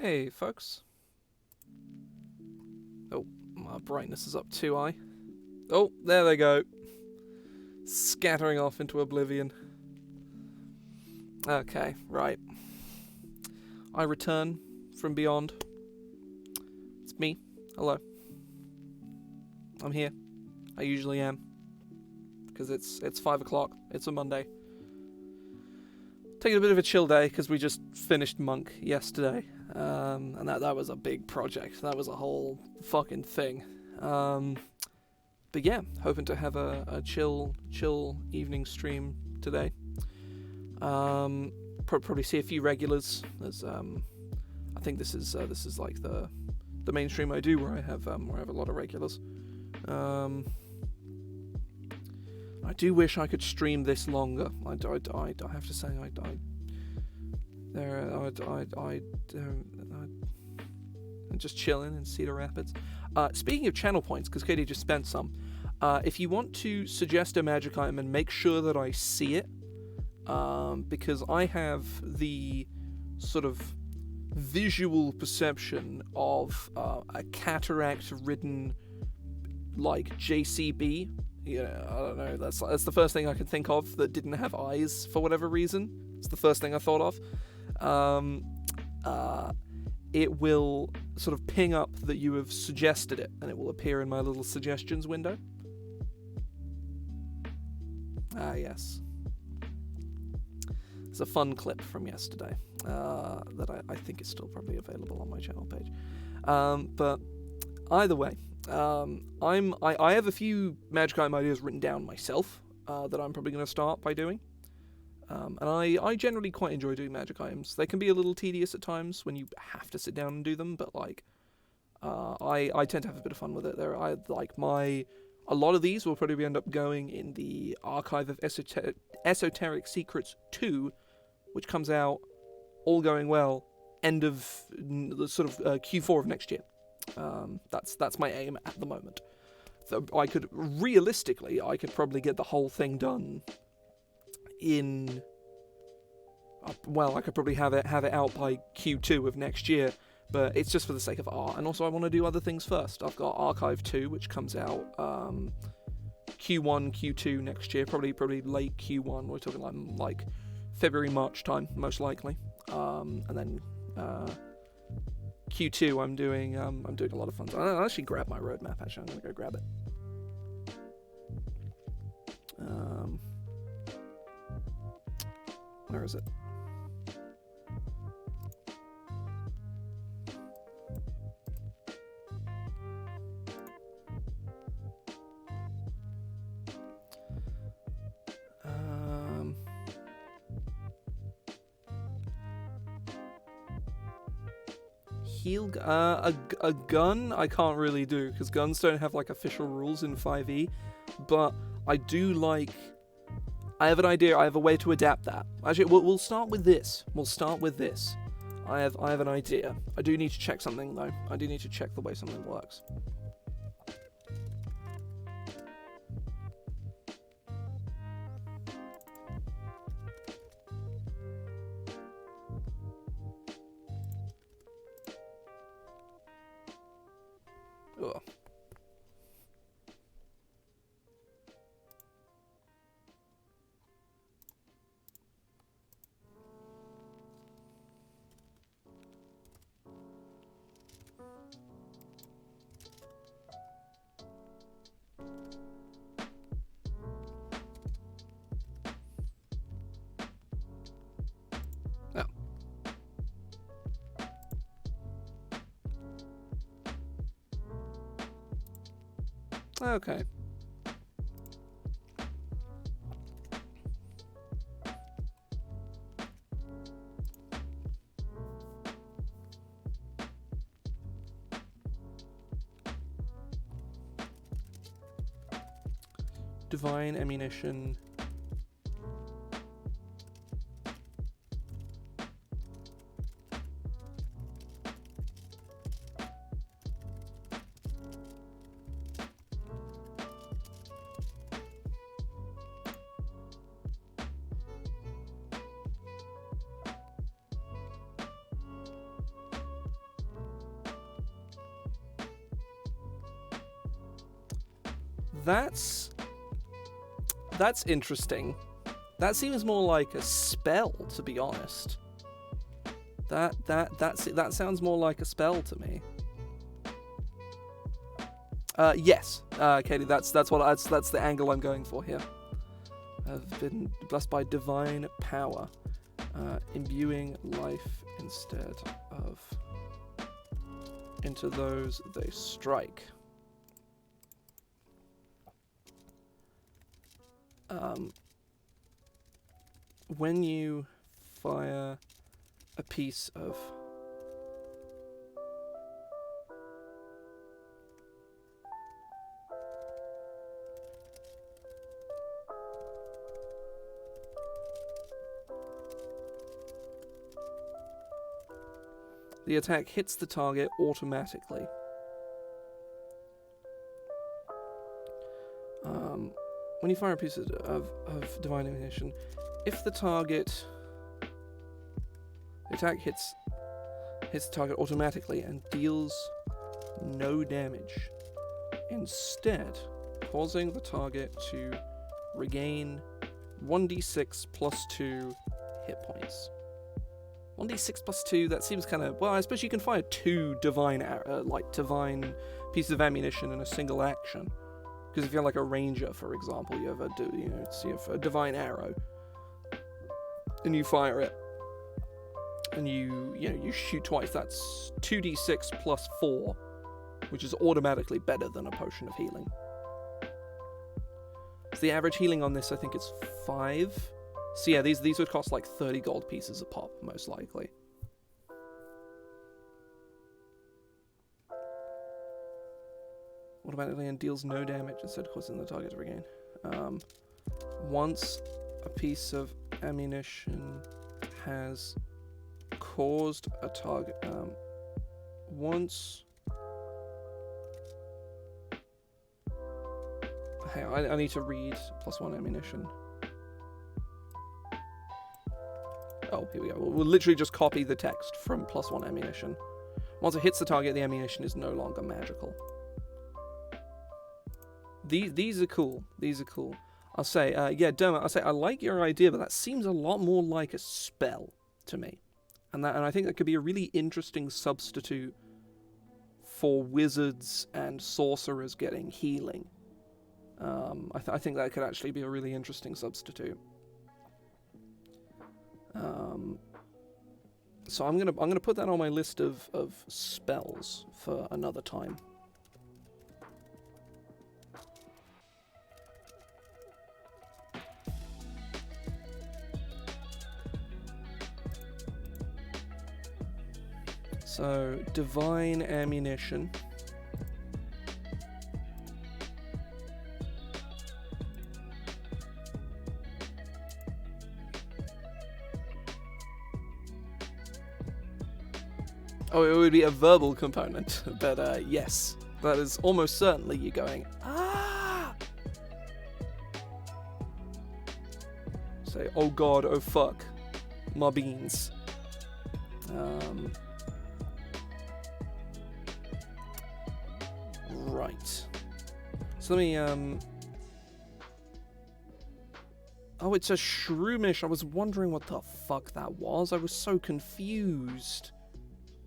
Hey, folks. Oh, my brightness is up too high. Oh, there they go. Scattering off into oblivion. Okay, right. I return from beyond. It's me. Hello. I'm here. I usually am. Because it's 5 o'clock. It's a Monday. Taking a bit of a chill day because we just finished Monk yesterday. And that was a big project. That was a whole fucking thing. But yeah, hoping to have a chill evening stream today. Probably see a few regulars. There's I think this is like the main stream I do where I have a lot of regulars. I do wish I could stream this longer. I have to say I'm just chilling in Cedar Rapids. Speaking of channel points, because Katie just spent some, if you want to suggest a magic item and make sure that I see it, because I have the sort of visual perception of a cataract-ridden, like, JCB. Yeah, I don't know. That's the first thing I could think of that didn't have eyes for whatever reason. It's the first thing I thought of. It will sort of ping up that you have suggested it, and it will appear in my little suggestions window. Ah, yes. It's a fun clip from yesterday that I think is still probably available on my channel page. But either way, I have a few magic item ideas written down myself that I'm probably going to start by doing. And I generally quite enjoy doing magic items. They can be a little tedious at times when you have to sit down and do them, but like I tend to have a bit of fun with it. A lot of these will probably end up going in the Archive of Esoteric Secrets 2, which comes out, all going well, end of the sort of Q4 of next year. That's my aim at the moment. So I could probably get the whole thing done in. I could probably have it out by Q2 of next year, but it's just for the sake of art. And also, I want to do other things first. I've got Archive 2, which comes out Q1, Q2 next year, probably late Q1. We're talking like February, March time, most likely. And then Q2, I'm doing a lot of fun. I'll actually grab my roadmap. Actually, I'm gonna go grab it. Where is it? A gun I can't really do because guns don't have like official rules in 5e, but I do like. I have an idea. I have a way to adapt that. Actually, we'll start with this. I have an idea. I do need to check something though. I do need to check the way something works. Ugh. Oh. Okay. Divine ammunition. That's interesting. That seems more like a spell, to be honest. That sounds more like a spell to me. Yes, Katie, that's the angle I'm going for here. I've been blessed by divine power, imbuing life instead of into those they strike. When you fire a piece of the attack hits the target automatically. When you fire a piece of divine ammunition, if the target... The attack hits the target automatically and deals no damage, instead causing the target to regain 1d6 plus 2 hit points. 1d6 plus 2, that seems kind of... Well, I suppose you can fire 2 divine pieces of ammunition in a single action. Because if you're like a ranger, for example, you have a divine arrow, and you fire it, and you shoot twice. That's 2d6 plus 4, which is automatically better than a potion of healing. So the average healing on this, I think, is 5. So yeah, these would cost like 30 gold pieces a pop, most likely. Automatically and deals no damage instead of causing the target to regain. Once a piece of ammunition has caused a target... once... Hang on, I need to read +1 ammunition. Oh, here we go. We'll literally just copy the text from +1 ammunition. Once it hits the target, the ammunition is no longer magical. These are cool. These are cool. I'll say, yeah, Dermot, I'll say I like your idea, but that seems a lot more like a spell to me. And I think that could be a really interesting substitute for wizards and sorcerers getting healing. I think that could actually be a really interesting substitute. So I'm gonna put that on my list of spells for another time. So, divine ammunition. Oh, it would be a verbal component, but yes, that is almost certainly you going, ah! Say, oh god, oh fuck, my beans. Right. So let me, Oh, it's a shroomish. I was wondering what the fuck that was. I was so confused.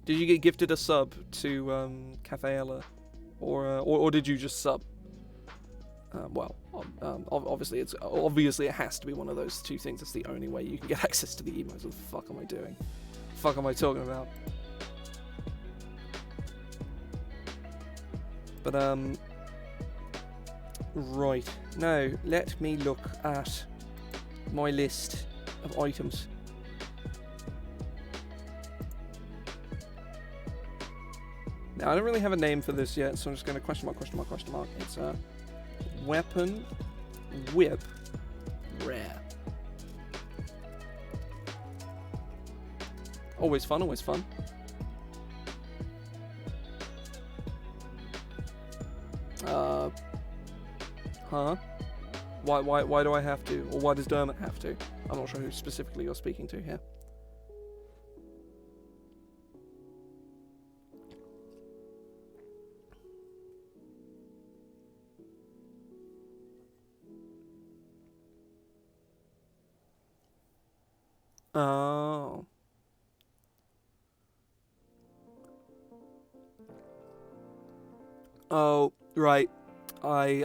Did you get gifted a sub to Cafe Ella, or did you just sub? Obviously it has to be one of those two things. It's the only way you can get access to the emotes. What the fuck am I doing? The fuck am I talking about? But right now, let me look at my list of items. Now, I don't really have a name for this yet, so I'm just going to question mark. It's a weapon, whip, rare. Always fun, always fun. Huh? Why do I have to? Or why does Dermot have to? I'm not sure who specifically you're speaking to here. Oh. Oh, right. I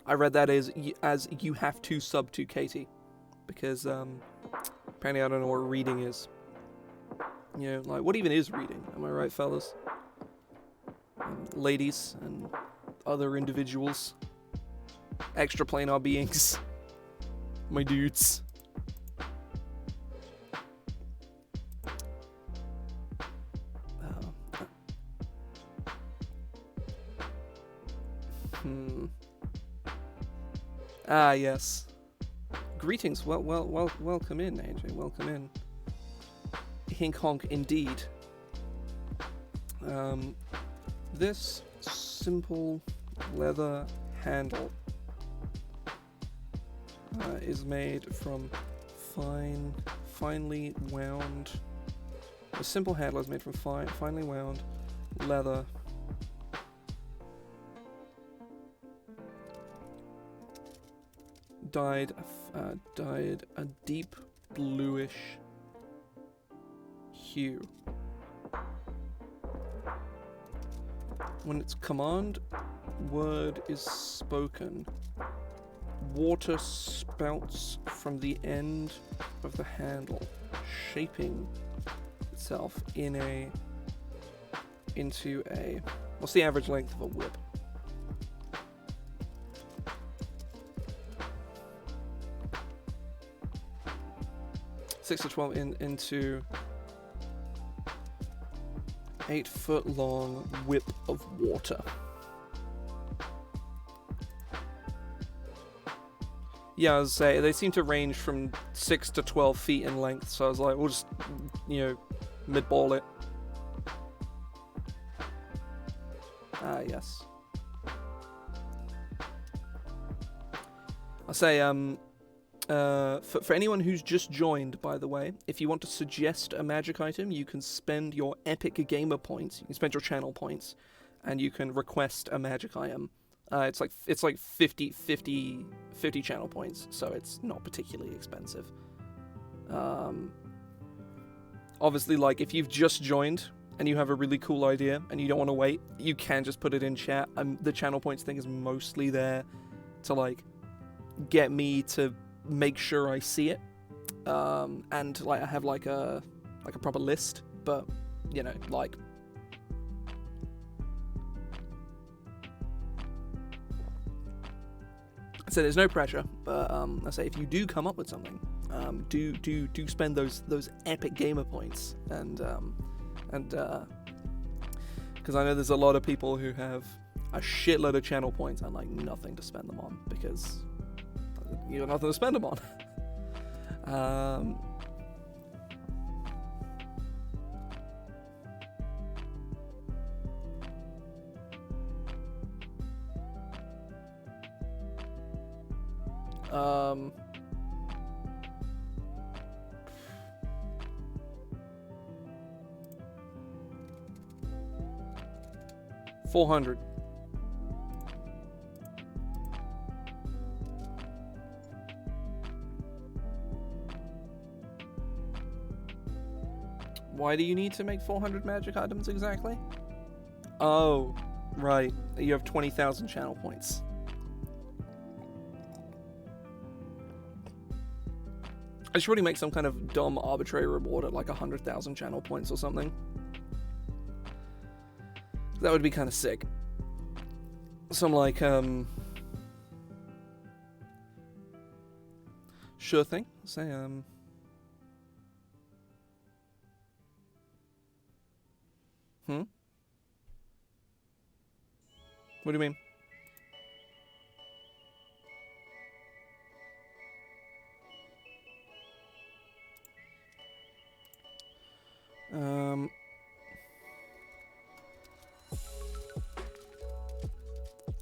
read that as you have to sub to Katie, because apparently I don't know what reading is. You know, like what even is reading? Am I right, fellas? Ladies and other individuals, extra planar beings, my dudes. Ah, yes. Greetings. Welcome in, AJ. Welcome in. Hink honk, indeed. This simple leather handle is made from finely wound. A simple handle is made from finely wound leather. Dyed a deep bluish hue. When its command word is spoken, water spouts from the end of the handle, shaping itself into a... What's the average length of a whip? Six to 12 into 8-foot long whip of water. Yeah, I was say they seem to range from 6 to 12 feet in length, so I was like, we'll just, mid-ball it. Ah, yes. I'll say, for anyone who's just joined, by the way, if you want to suggest a magic item, you can spend your epic gamer points, you can spend your channel points, and you can request a magic item. It's like 50 channel points, so it's not particularly expensive. Obviously, like, if you've just joined and you have a really cool idea and you don't want to wait, you can just put it in chat. The channel points thing is mostly there to, like, get me to make sure I see it, and like I have like a proper list, but like so there's no pressure, but I say if you do come up with something, do spend those epic gamer points, and because I know there's a lot of people who have a shitload of channel points and like nothing to spend them on because you got nothing to spend them on. $400. Why do you need to make 400 magic items exactly? Oh, right. You have 20,000 channel points. I should really make some kind of dumb arbitrary reward at like 100,000 channel points or something. That would be kind of sick. Some like, sure thing. Say, What do you mean?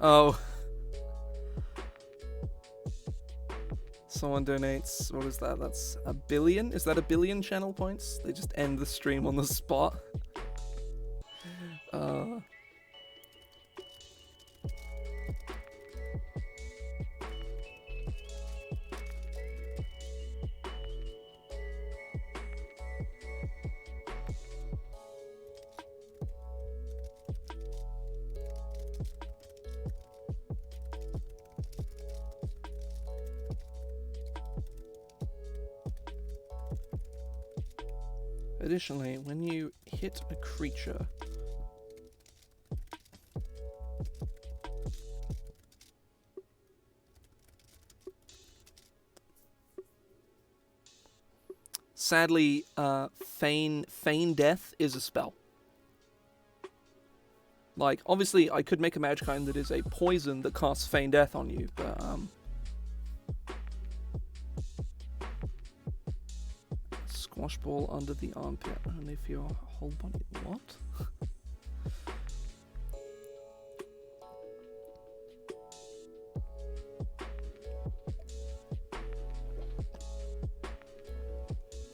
Oh. Someone donates, what is that? That's a billion? Is that a billion channel points? They just end the stream on the spot. additionally, when you hit a creature, sadly, feign death is a spell. Like, obviously, I could make a magic item that is a poison that casts feign death on you, but squash ball under the armpit, and if your whole body, what?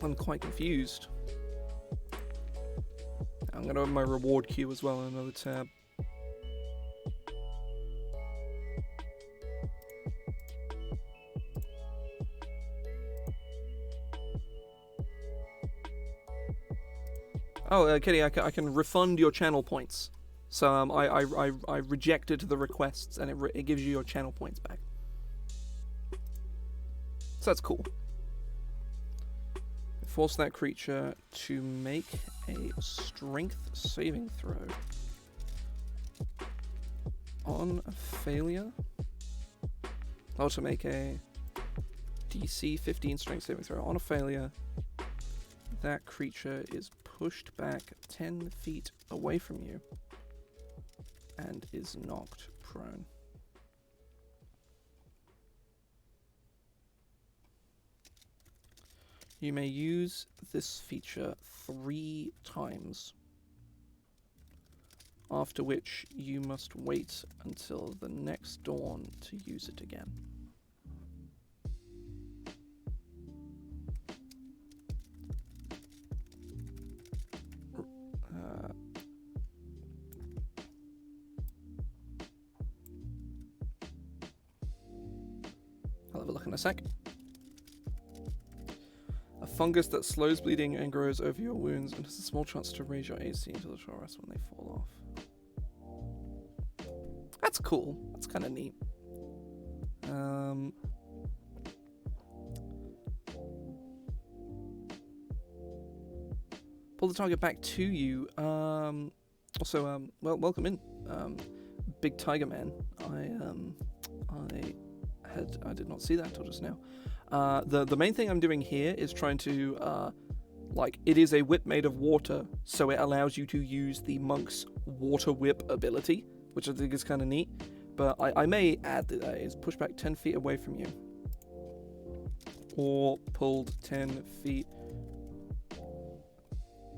I'm quite confused. I'm going to have my reward queue as well in another tab. Oh, Kitty, I can refund your channel points. So I rejected the requests, and it gives you your channel points back. So that's cool. Force that creature to make a strength saving throw. On a failure, oh, to make a DC 15 strength saving throw. On a failure, that creature is pushed back 10 feet away from you and is knocked prone. You may use this feature 3 times, after which you must wait until the next dawn to use it again. I'll have a look in a sec. A fungus that slows bleeding and grows over your wounds and has a small chance to raise your AC until the short rest when they fall off. That's cool. That's kind of neat. Pull the target back to you. Also, well, welcome in, Big Tiger Man. I did not see that until just now. The main thing I'm doing here is trying to, like, it is a whip made of water, so it allows you to use the monk's water whip ability, which I think is kind of neat. But I may add that is push back 10 feet away from you, or pulled 10 feet.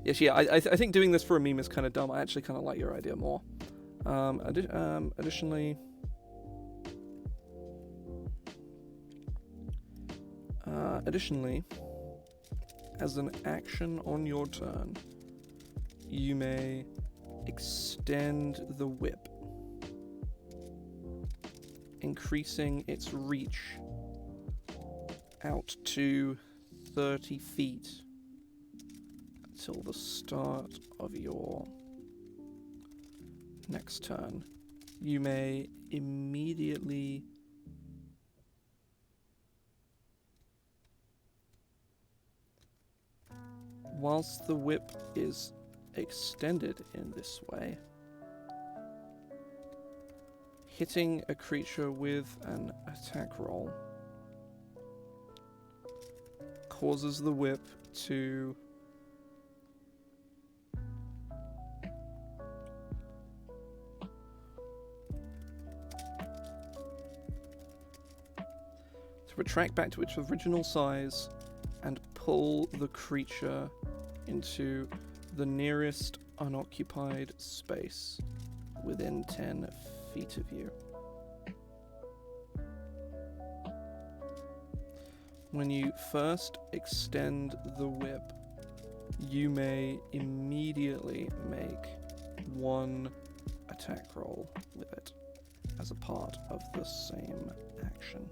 Yes, yeah, I think doing this for a meme is kind of dumb. I actually kind of like your idea more. Additionally, as an action on your turn, you may extend the whip, increasing its reach out to 30 feet until the start of your next turn. You may immediately whilst the whip is extended in this way, hitting a creature with an attack roll causes the whip to retract back to its original size and pull the creature into the nearest unoccupied space within 10 feet of you. When you first extend the whip, you may immediately make 1 attack roll with it as a part of the same action.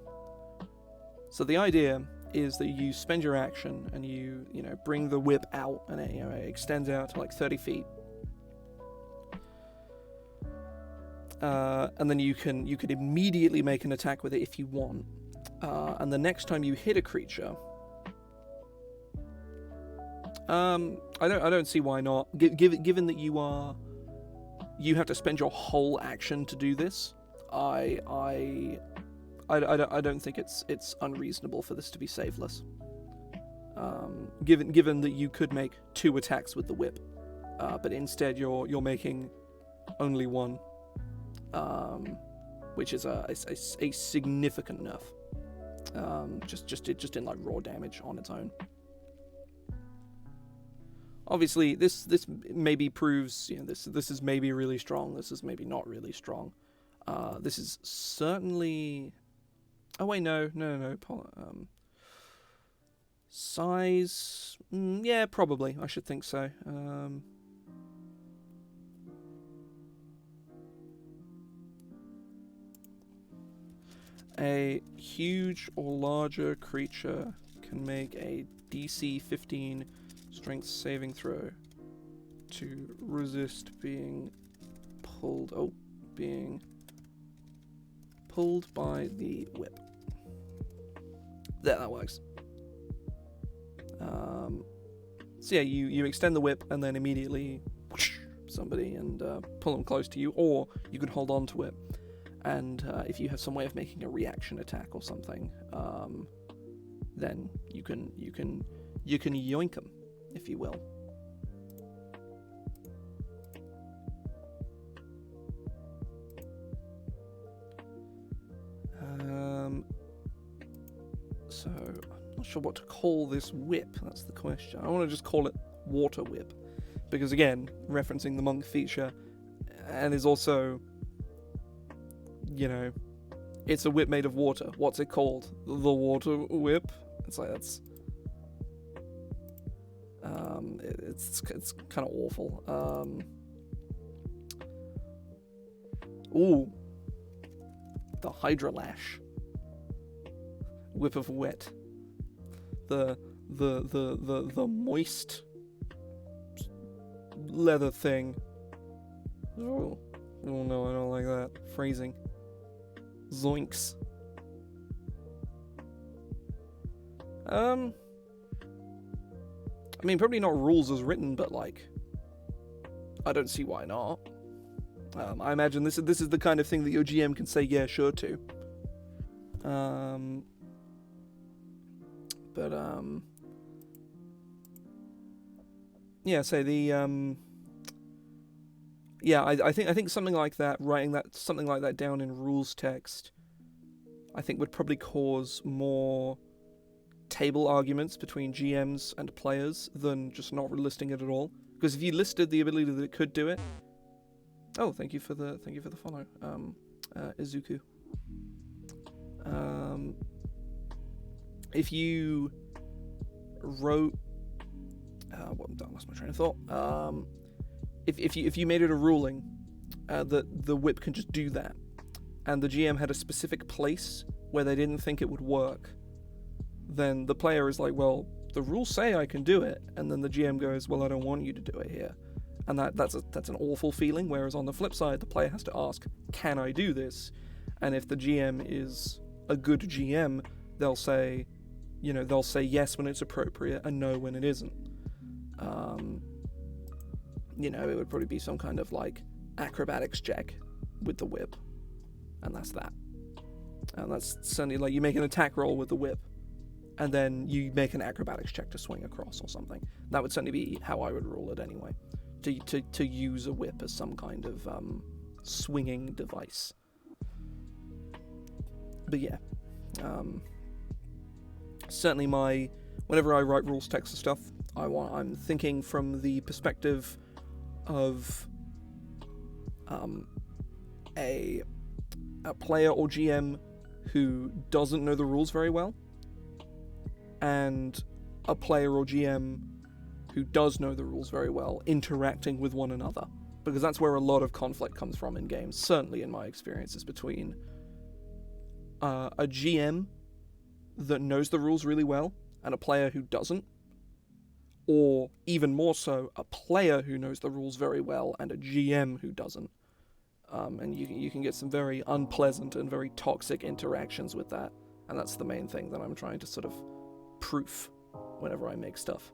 So the idea is that you spend your action and you bring the whip out, and it extends out to like 30 feet. And then you could immediately make an attack with it if you want. And the next time you hit a creature, I don't see why not. Given that you have to spend your whole action to do this, I don't think it's unreasonable for this to be saveless. Given that you could make 2 attacks with the whip, but instead you're making only 1, which is a significant nerf. Just in like raw damage on its own. Obviously, this maybe proves, this is maybe really strong. This is maybe not really strong. This is certainly. Oh wait, no. Size, yeah, probably. I should think so. A huge or larger creature can make a DC 15 strength saving throw to resist being pulled. Being pulled by the whip. There, that works. So yeah, you extend the whip and then immediately whoosh, somebody and pull them close to you, or you can hold on to it. And if you have some way of making a reaction attack or something, then you can yoink them, if you will. So I'm not sure what to call this whip. That's the question. I want to just call it water whip, because again, referencing the monk feature, and is also, it's a whip made of water. What's it called? The water whip. It's like that's. It's kind of awful. Ooh. The Hydra Lash. Whip of wet. The moist leather thing. Oh no, I don't like that phrasing. Zoinks. I mean, probably not rules as written, but like, I don't see why not. I imagine this is the kind of thing that your GM can say, yeah, sure to. Yeah. So the yeah, I think something like that, writing something like that down in rules text, I think would probably cause more table arguments between GMs and players than just not listing it at all. Because if you listed the ability that it could do it, oh, thank you for the follow, Izuku. If you wrote, I lost my train of thought. If you made it a ruling that the whip can just do that, and the GM had a specific place where they didn't think it would work, then the player is like, well, the rules say I can do it, and then the GM goes, well, I don't want you to do it here, and that's an awful feeling. Whereas on the flip side, the player has to ask, can I do this? And if the GM is a good GM, they'll say yes when it's appropriate and no when it isn't. It would probably be some kind of like acrobatics check with the whip, and that's that. And that's certainly like you make an attack roll with the whip, and then you make an acrobatics check to swing across or something. That would certainly be how I would rule it anyway. To use a whip as some kind of swinging device. But yeah, certainly whenever I write rules text and stuff, I'm thinking from the perspective of a player or GM who doesn't know the rules very well, and a player or GM who does know the rules very well interacting with one another, because that's where a lot of conflict comes from in games, certainly in my experiences, between a GM that knows the rules really well and a player who doesn't, or even more so, a player who knows the rules very well and a GM who doesn't. And you can get some very unpleasant and very toxic interactions with that, and that's the main thing that I'm trying to sort of proof whenever I make stuff.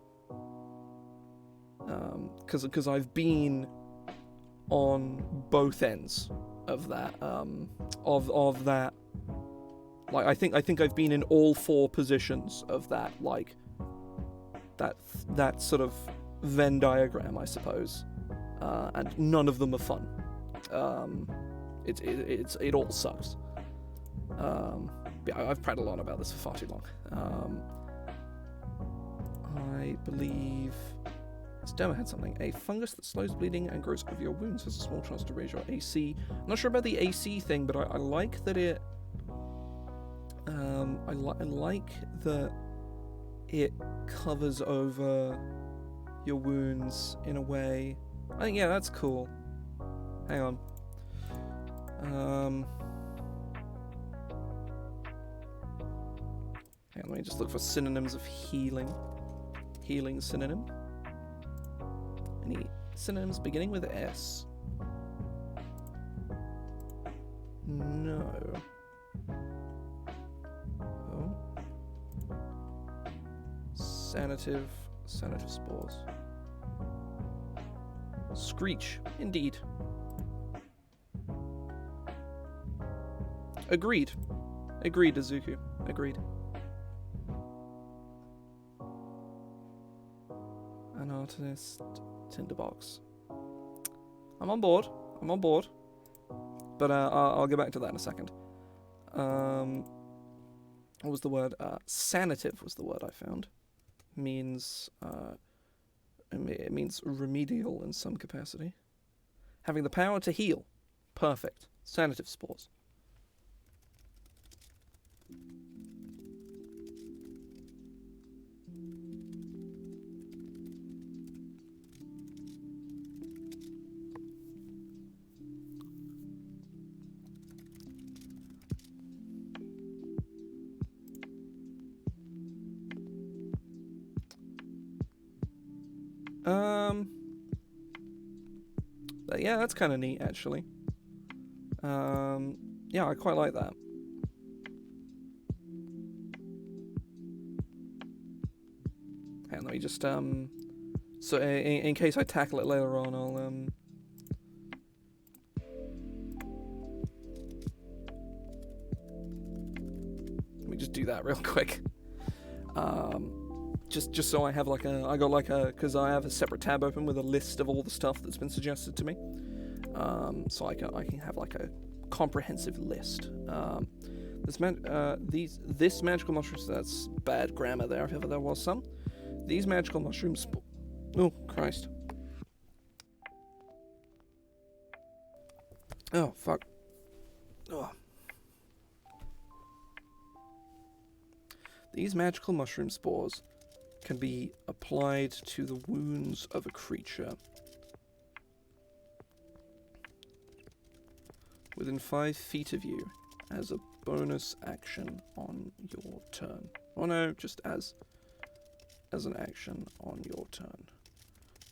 because I've been on both ends of that, of that. Like I think I've been in all four positions of that, like that sort of Venn diagram, I suppose, and none of them are fun. It all sucks. Yeah, I've prattled on about this for far too long. I believe this demo had something. A fungus that slows bleeding and grows over your wounds has a small chance to raise your AC. I'm not sure about the AC thing, but I like that it. I like that it covers over your wounds in a way. I think, yeah, that's cool. Hang on. Hang on, let me just look for synonyms of healing. Healing synonym. Any synonyms beginning with S? No. Oh. Sanative spores. Screech, indeed. Agreed, Izuku. Agreed. An artist, tinderbox. I'm on board. But I'll get back to that in a second. What was the word? Sanative was the word I found. Means it means remedial in some capacity. Having the power to heal. Perfect. Sanative spores. Yeah, that's kind of neat, actually. Yeah, I quite like that. Hang on, let me just, so in case I tackle it later on, I'll, let me just do that real quick. Just so I have because I have a separate tab open with a list of all the stuff that's been suggested to me. So I can have like a comprehensive list. This magical mushrooms, that's bad grammar there if ever there was some. These magical mushrooms, oh Christ. Oh fuck. Oh. These magical mushroom spores can be applied to the wounds of a creature within 5 feet of you as a bonus action on your turn. Oh no, just as an action on your turn.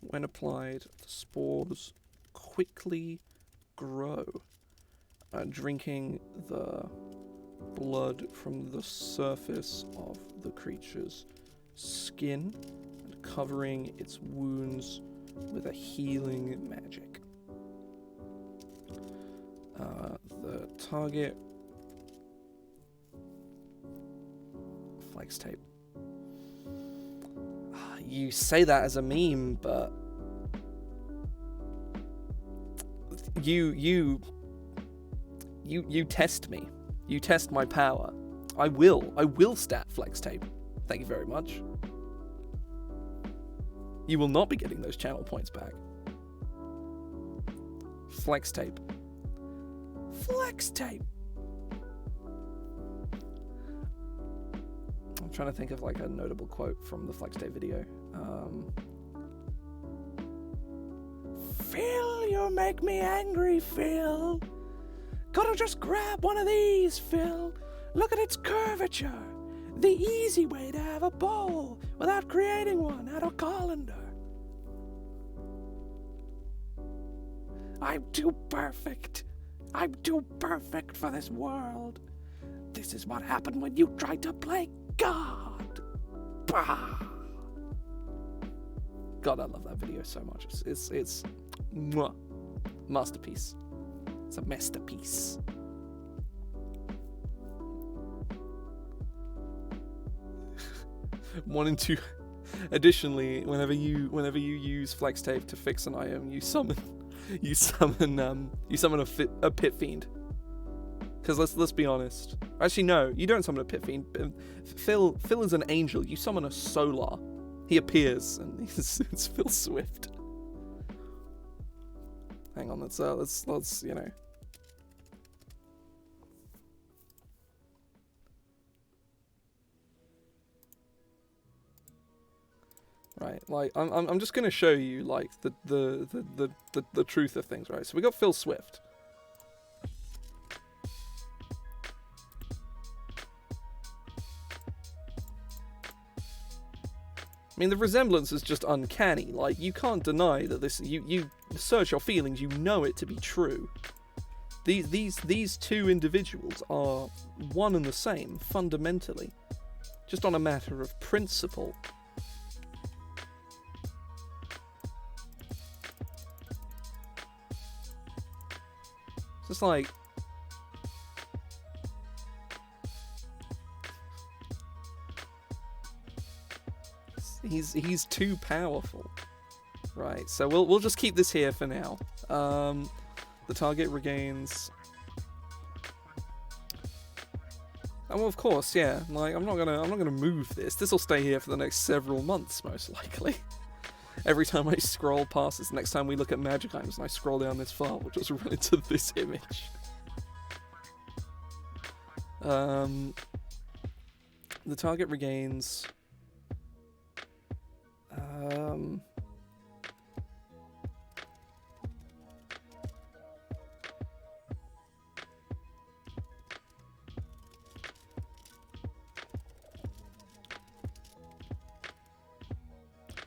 When applied, the spores quickly grow, drinking the blood from the surface of the creature's skin and covering its wounds with a healing magic. The target flex tape. You say that as a meme, but you test me. You test my power. I will stat flex tape. Thank you very much. You will not be getting those channel points back. Flex tape. Flex tape. I'm trying to think of like a notable quote from the flex tape video. Phil, you make me angry, Phil. Gotta just grab one of these, Phil. Look at its curvature. The easy way to have a bowl without creating one out of colander. I'm too perfect. I'm too perfect for this world. This is what happened when you tried to play God. Bah. God, I love that video so much. It's mwah, masterpiece. It's a masterpiece. One and two. Additionally, whenever you use flex tape to fix an item, you summon a pit fiend. Because let's be honest. Actually, no, you don't summon a pit fiend. Phil is an angel. You summon a solar. He appears, and it's Phil Swift. Hang on, let's you know. Right, like I'm just gonna show you like the truth of things, right? So we got Phil Swift. I mean, the resemblance is just uncanny. Like, you can't deny that this. You search your feelings, you know it to be true. These two individuals are one and the same fundamentally, just on a matter of principle. It's just like. He's too powerful, right? So we'll just keep this here for now. The target regains. And well, of course, yeah. Like I'm not gonna move this. This will stay here for the next several months, most likely. Every time I scroll past this, next time we look at magic items and I scroll down this file, we'll just run into this image. The target regains.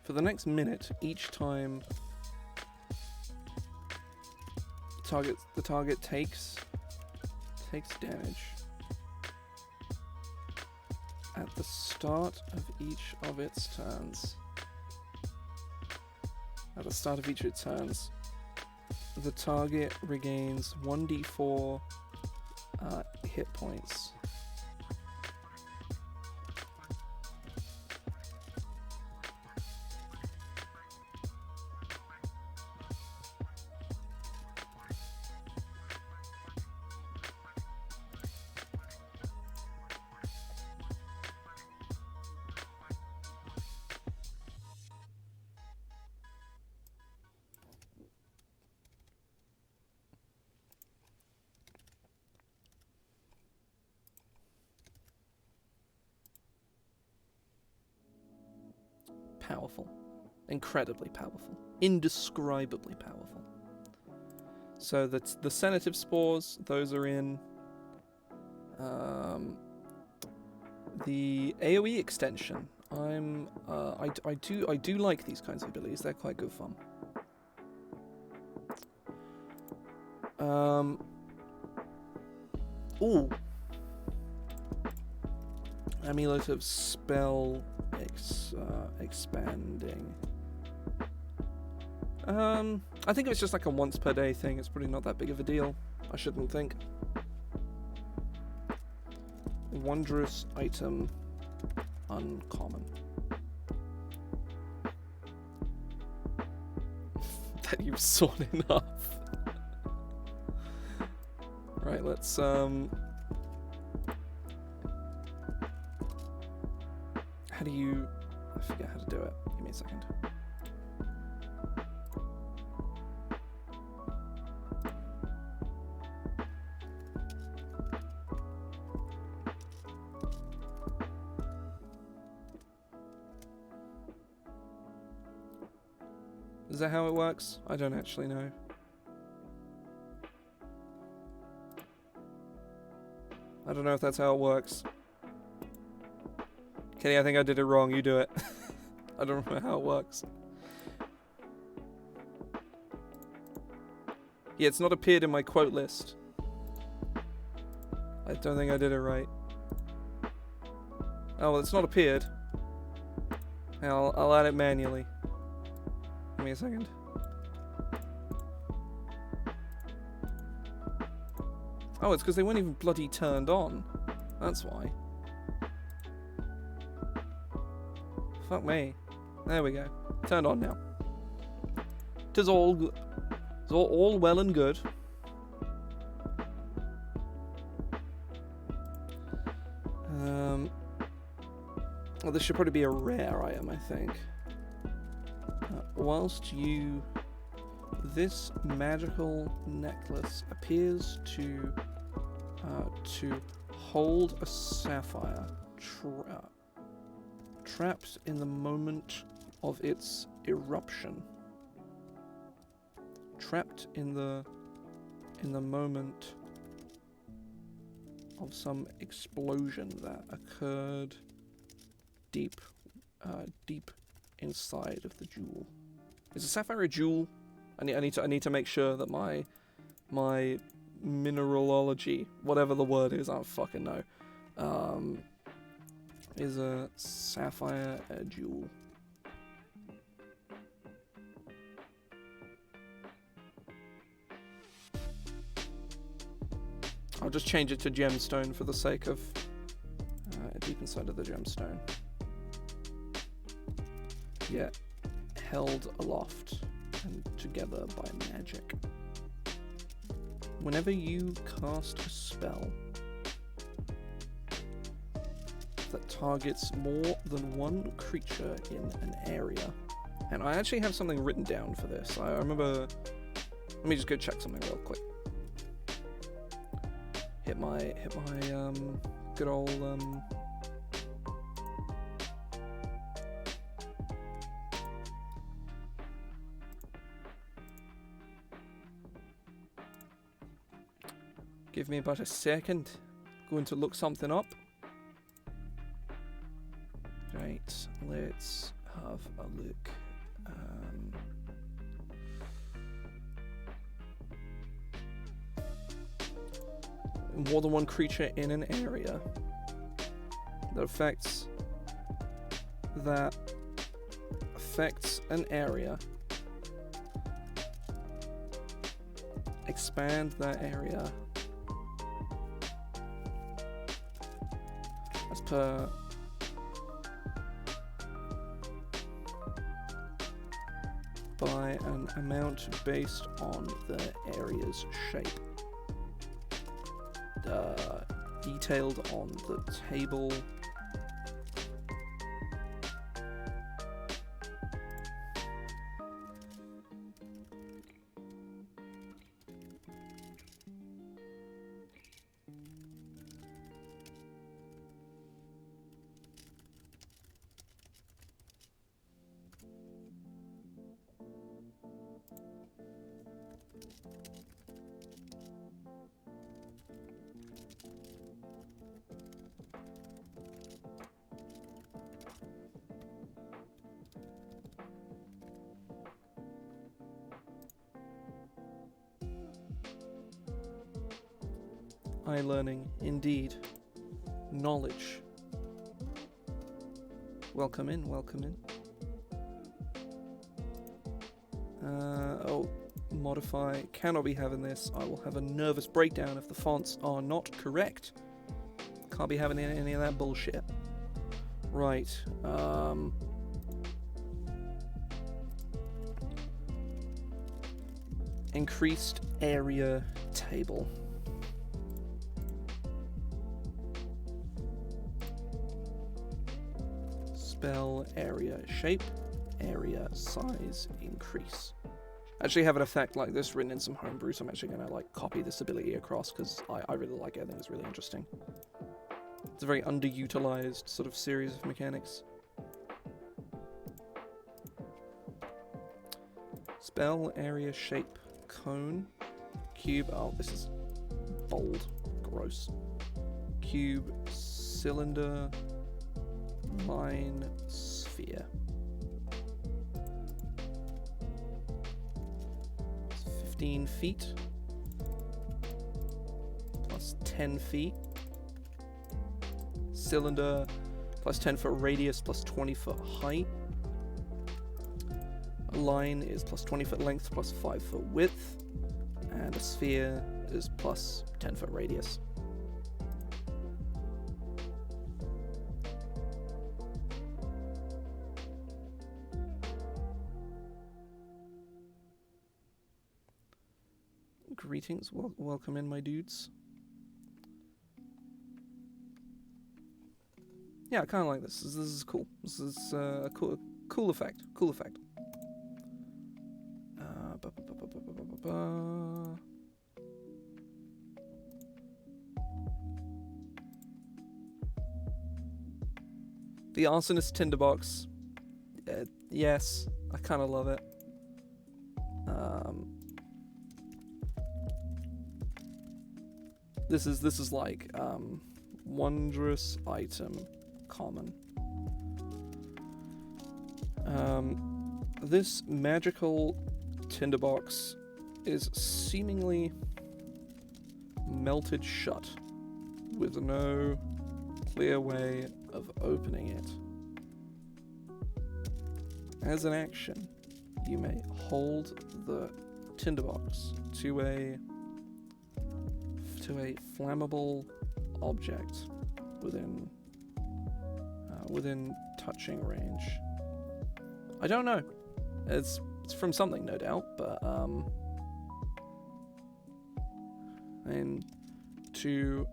For the next minute, each time the target takes damage at the start of each of its turns. At the start of each of its turns, the target regains 1d4 hit points. Powerful. Incredibly powerful. Indescribably powerful. So that's the Senative Spores, those are in the AoE extension. I do like these kinds of abilities, they're quite good fun. Ooh. Amulet of Spell expanding. I think it's just like a once per day thing. It's probably not that big of a deal. I shouldn't think. Wondrous item, uncommon. That you've sawn enough. Right, let's how do you... I forget how to do it. Give me a second. Is that how it works? I don't actually know. I don't know if that's how it works. Kenny, I think I did it wrong. You do it. I don't know how it works. Yeah, it's not appeared in my quote list. I don't think I did it right. Oh, well, it's not appeared. I'll add it manually. Give me a second. Oh, it's because they weren't even bloody turned on. That's why. Fuck me. There we go. Turned on now. Tis all good. It's all well and good. Well, this should probably be a rare item, I think. This magical necklace appears to hold a sapphire trapped in the moment of its eruption. Trapped in the moment of some explosion that occurred deep inside of the jewel. Is a sapphire a jewel? I need to make sure that my mineralogy, whatever the word is, I don't fucking know. Is a sapphire a jewel? I'll just change it to gemstone for the sake of deep inside of the gemstone. Yet held aloft and together by magic. Whenever you cast a spell that targets more than one creature in an area, and I actually have something written down for this. I remember. Let me just go check something real quick. Hit my good old Give me about a second. Going to look something up. Right, let's have a look. More than one creature in an area that affects an area. Expand that area. As per by an amount based on the area's shape. Detailed on the table. Eye learning, indeed. Knowledge. Welcome in, welcome in. Oh, modify. Cannot be having this. I will have a nervous breakdown if the fonts are not correct. Can't be having any of that bullshit. Right. Increased area table. Spell area shape, area size increase. I actually have an effect like this written in some homebrew, so I'm actually going to like copy this ability across because I really like it. I think it's really interesting. It's a very underutilized sort of series of mechanics. Spell area shape cone cube. Oh, this is bold, gross. Cube cylinder. Line sphere. 15 feet plus 10 feet. Cylinder plus 10 foot radius plus 20 foot height. line is plus 20 foot length, plus 5 foot width, and a sphere is plus 10 foot radius. Greetings, welcome in, my dudes. Yeah, I kind of like this. This is cool. This is a cool effect. Cool effect. The Arsonist Tinderbox. Yes, I kind of love it. This is like wondrous item common. This magical tinderbox is seemingly melted shut with no clear way of opening it. As an action, you may hold the tinderbox to a flammable object within touching range. I don't know. It's from something, no doubt, but and to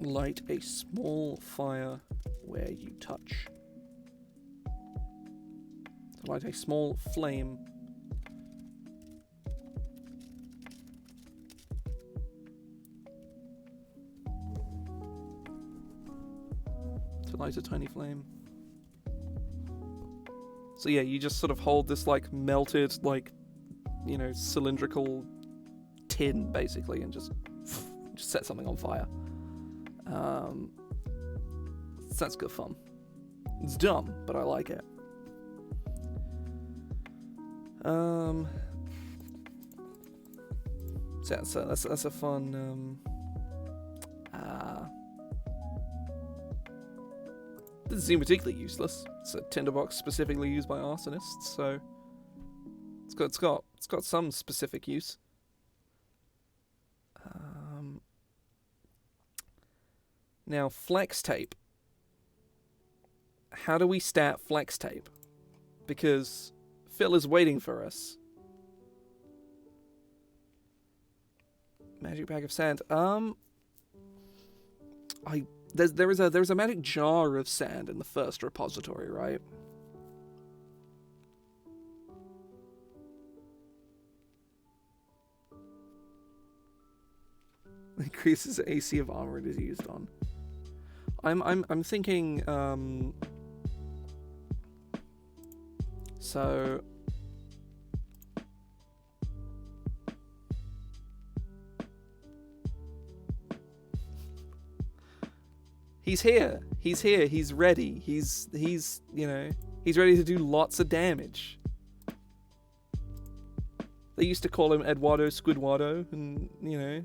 light a small fire where you touch. To light a small flame light a tiny flame. So yeah, you just sort of hold this like melted, like, you know, cylindrical tin basically, and just set something on fire. So that's good fun. It's dumb, but I like it. So that's a fun. Doesn't seem particularly useless. It's a tinderbox specifically used by arsonists, so it's got some specific use. Now flex tape. How do we stat flex tape? Because Phil is waiting for us. Magic bag of sand. There is a magic jar of sand in the first repository, right? Increases the AC of armor it is used on. I'm thinking so he's here, he's ready, he's you know, he's ready to do lots of damage. They used to call him Eduardo Squidwardo, and you know,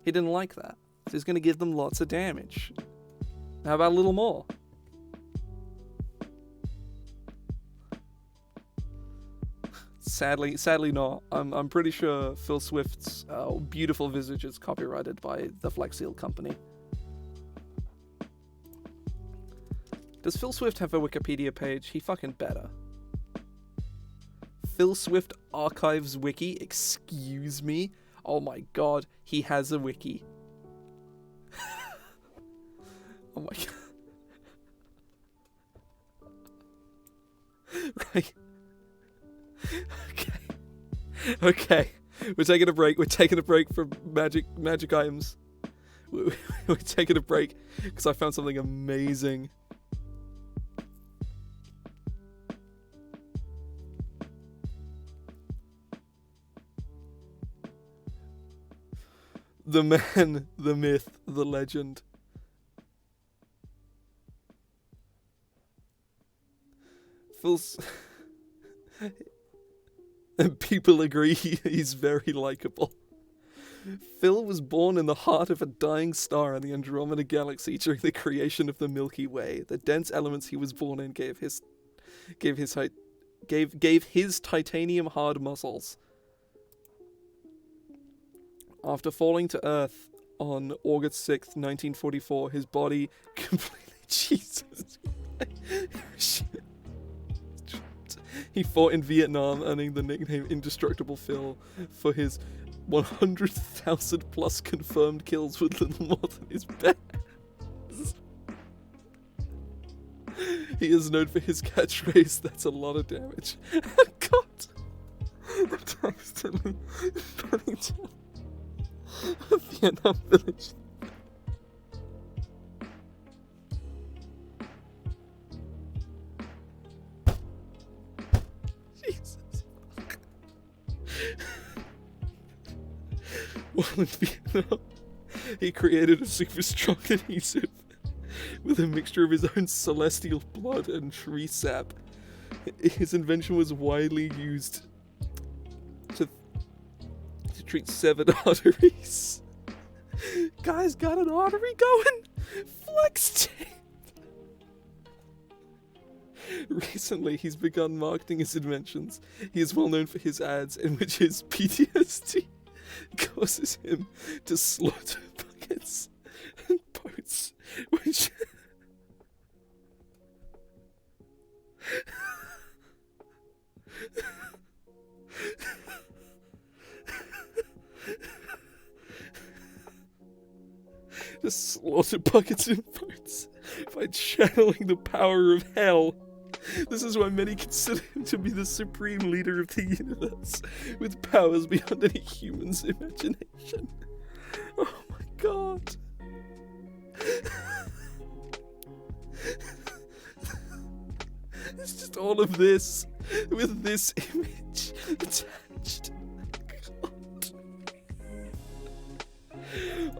he didn't like that. So he's gonna give them lots of damage. How about a little more? Sadly not. I'm pretty sure Phil Swift's beautiful visage is copyrighted by the Flex Seal Company. Does Phil Swift have a Wikipedia page? He fucking better. Phil Swift Archives Wiki? Excuse me? Oh my god, he has a wiki. Oh my god. Right. Okay. We're taking a break. We're taking a break from magic items. We're taking a break because I found something amazing. The man, the myth, the legend. And people agree he's very likable. Phil was born in the heart of a dying star in the Andromeda Galaxy during the creation of the Milky Way. The dense elements he was born in gave gave his titanium hard muscles. After falling to Earth on August 6th, 1944, his body completely... Jesus. He fought in Vietnam, earning the nickname Indestructible Phil for his 100,000 plus confirmed kills with little more than his best. He is known for his catchphrase, "That's a lot of damage." God! I'm texting Bennington. Vietnam village. Jesus. While in Vietnam, he created a super strong adhesive with a mixture of his own celestial blood and tree sap. His invention was widely used to treat severed arteries. Guy's got an artery going. Flex tape. Recently, he's begun marketing his inventions. He is well known for his ads in which his PTSD causes him to slaughter buckets and boats, which... to slaughter buckets and boats by channeling the power of hell. This is why many consider him to be the supreme leader of the universe, with powers beyond any human's imagination. Oh my god. It's just all of this, with this image attached. God.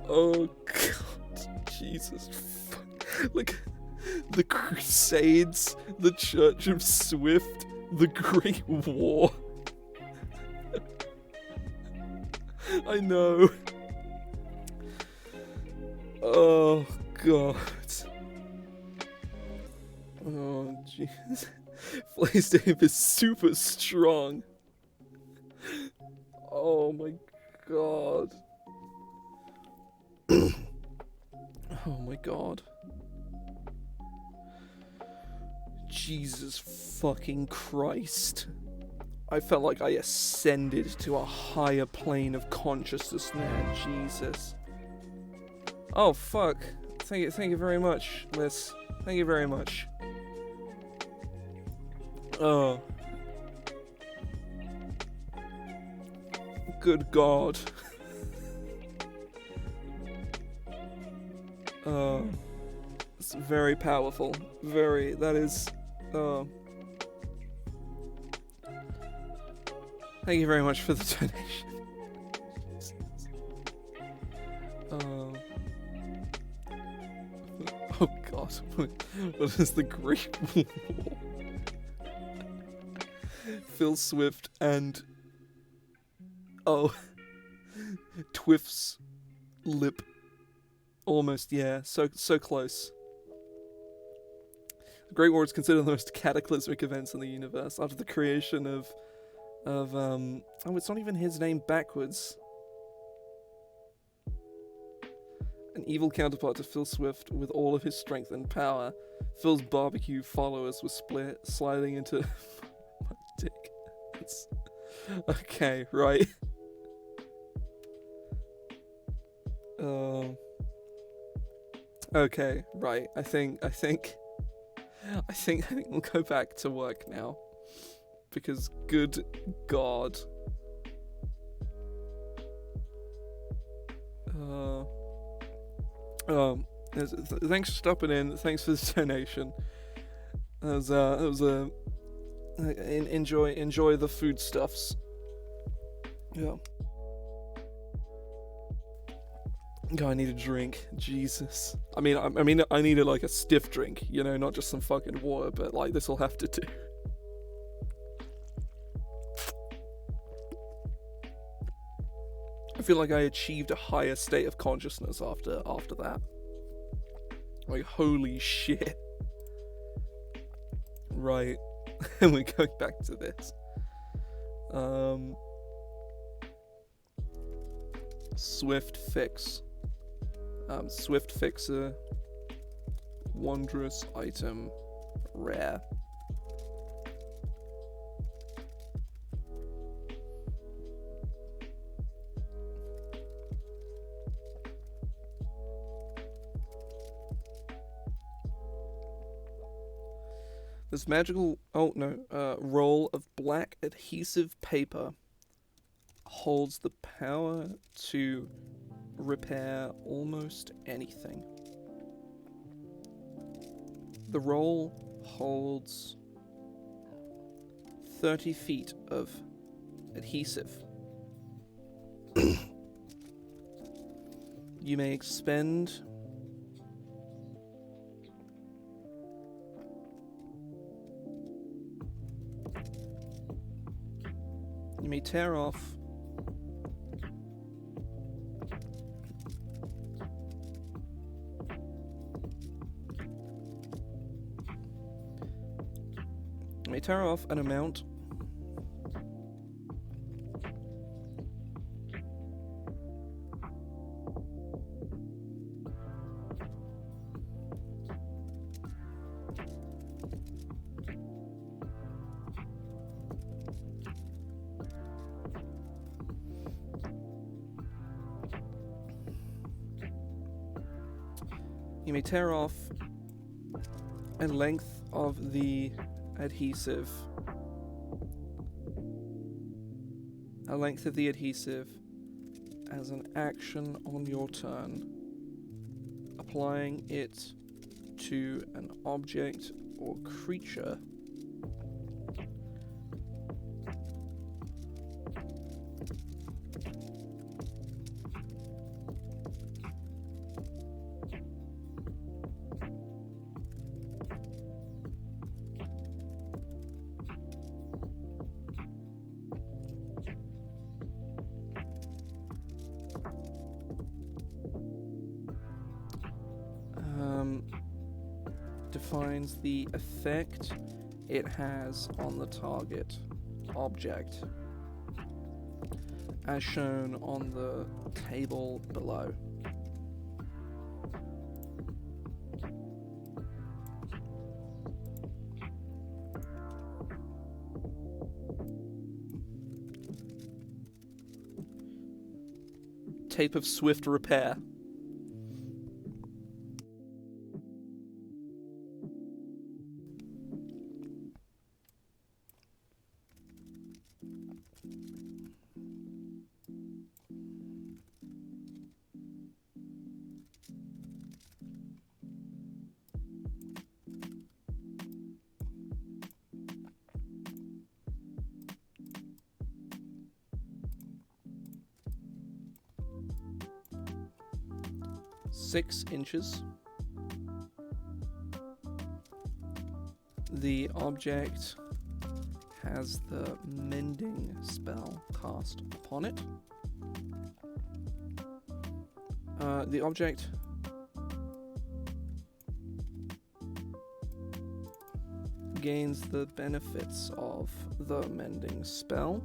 Oh god. Jesus fuck. Like, the Crusades, the Church of Swift, the Great War. I know. Oh god. Oh jeez. Flay's name is super strong. Oh my god. Oh my god. Jesus fucking Christ. I felt like I ascended to a higher plane of consciousness there. Jesus. Oh fuck. Thank you very much, Liz. Thank you very much. Oh. Good God. It's very powerful. Very. That is. Thank you very much for the donation. Oh God. What is the Great War? Phil Swift and Twiff's lip. Almost, yeah. So close. The Great War is considered the most cataclysmic events in the universe after the creation of it's not even his name backwards. An evil counterpart to Phil Swift with all of his strength and power. Phil's barbecue followers were sliding into my dick. It's... Okay, right. Okay, right. I think we'll go back to work now. Because good God. Thanks for stopping in. Thanks for the donation. Enjoy the foodstuffs. Yeah. God, I need a drink. Jesus. I mean, I needed like a stiff drink, you know, not just some fucking water, but like this will have to do. I feel like I achieved a higher state of consciousness after that. Like, holy shit. Right. and we're going back to this. Swift fix. Swift fixer. Wondrous item. Rare. This magical, roll of black adhesive paper holds the power to repair almost anything. The roll holds 30 feet of adhesive. You may expend You may tear off an amount You may tear off a length of the adhesive. A length of the adhesive as an action on your turn, applying it to an object or creature defines the effect it has on the target object, as shown on the table below. Tape of swift repair. Six inches. The object has the mending spell cast upon it. The object gains the benefits of the mending spell.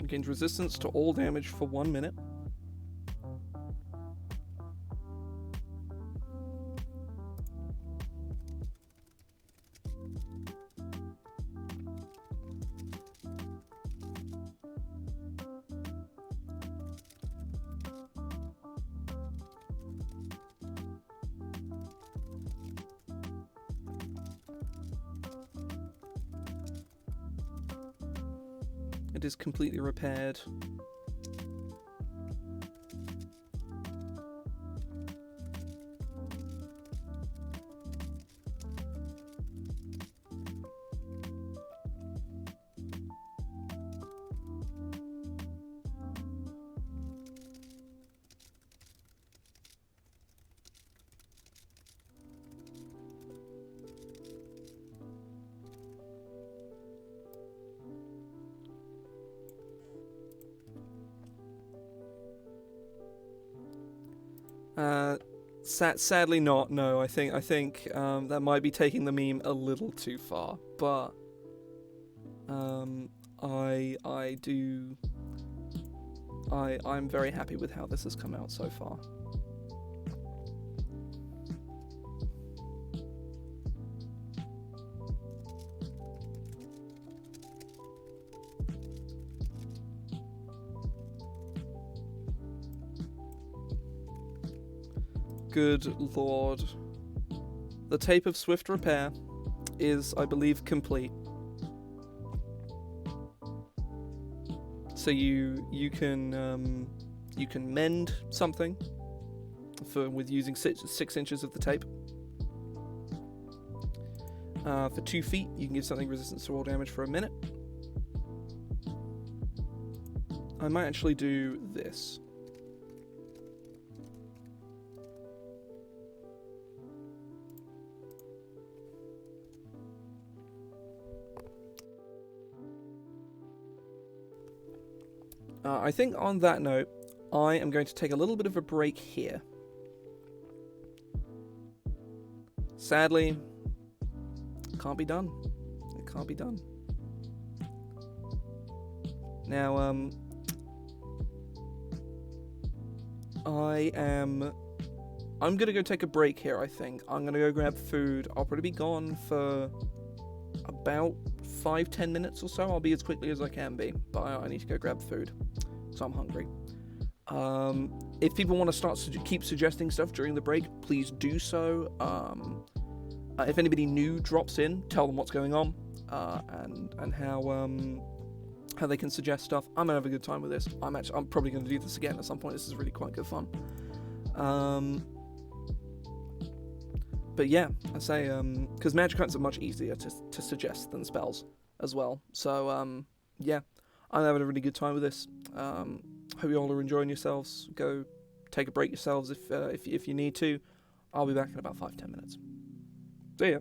Gains resistance to all damage for 1 minute. It is completely repaired. Sadly not. No, I think that might be taking the meme a little too far. But I'm very happy with how this has come out so far. Good lord. The tape of swift repair is, I believe, complete. So you can mend something with using 6 inches of the tape. For 2 feet, you can give something resistance to all damage for a minute. I might actually do this. I think on that note, I am going to take a little bit of a break here. Sadly, it can't be done. It can't be done. Now, I'm gonna go take a break here, I think. I'm gonna go grab food. I'll probably be gone for about 5-10 minutes or so. I'll be as quickly as I can be, but I need to go grab food, so I'm hungry. If people want to start to keep suggesting stuff during the break, please do so. If anybody new drops in, tell them what's going on, and how they can suggest stuff. I'm gonna have a good time with this. I'm probably gonna do this again at some point. This is really quite good fun. But yeah, I say, because magic cards are much easier to suggest than spells as well. So, yeah, I'm having a really good time with this. Hope you all are enjoying yourselves. Go take a break yourselves if you need to. I'll be back in about 5-10 minutes. See ya.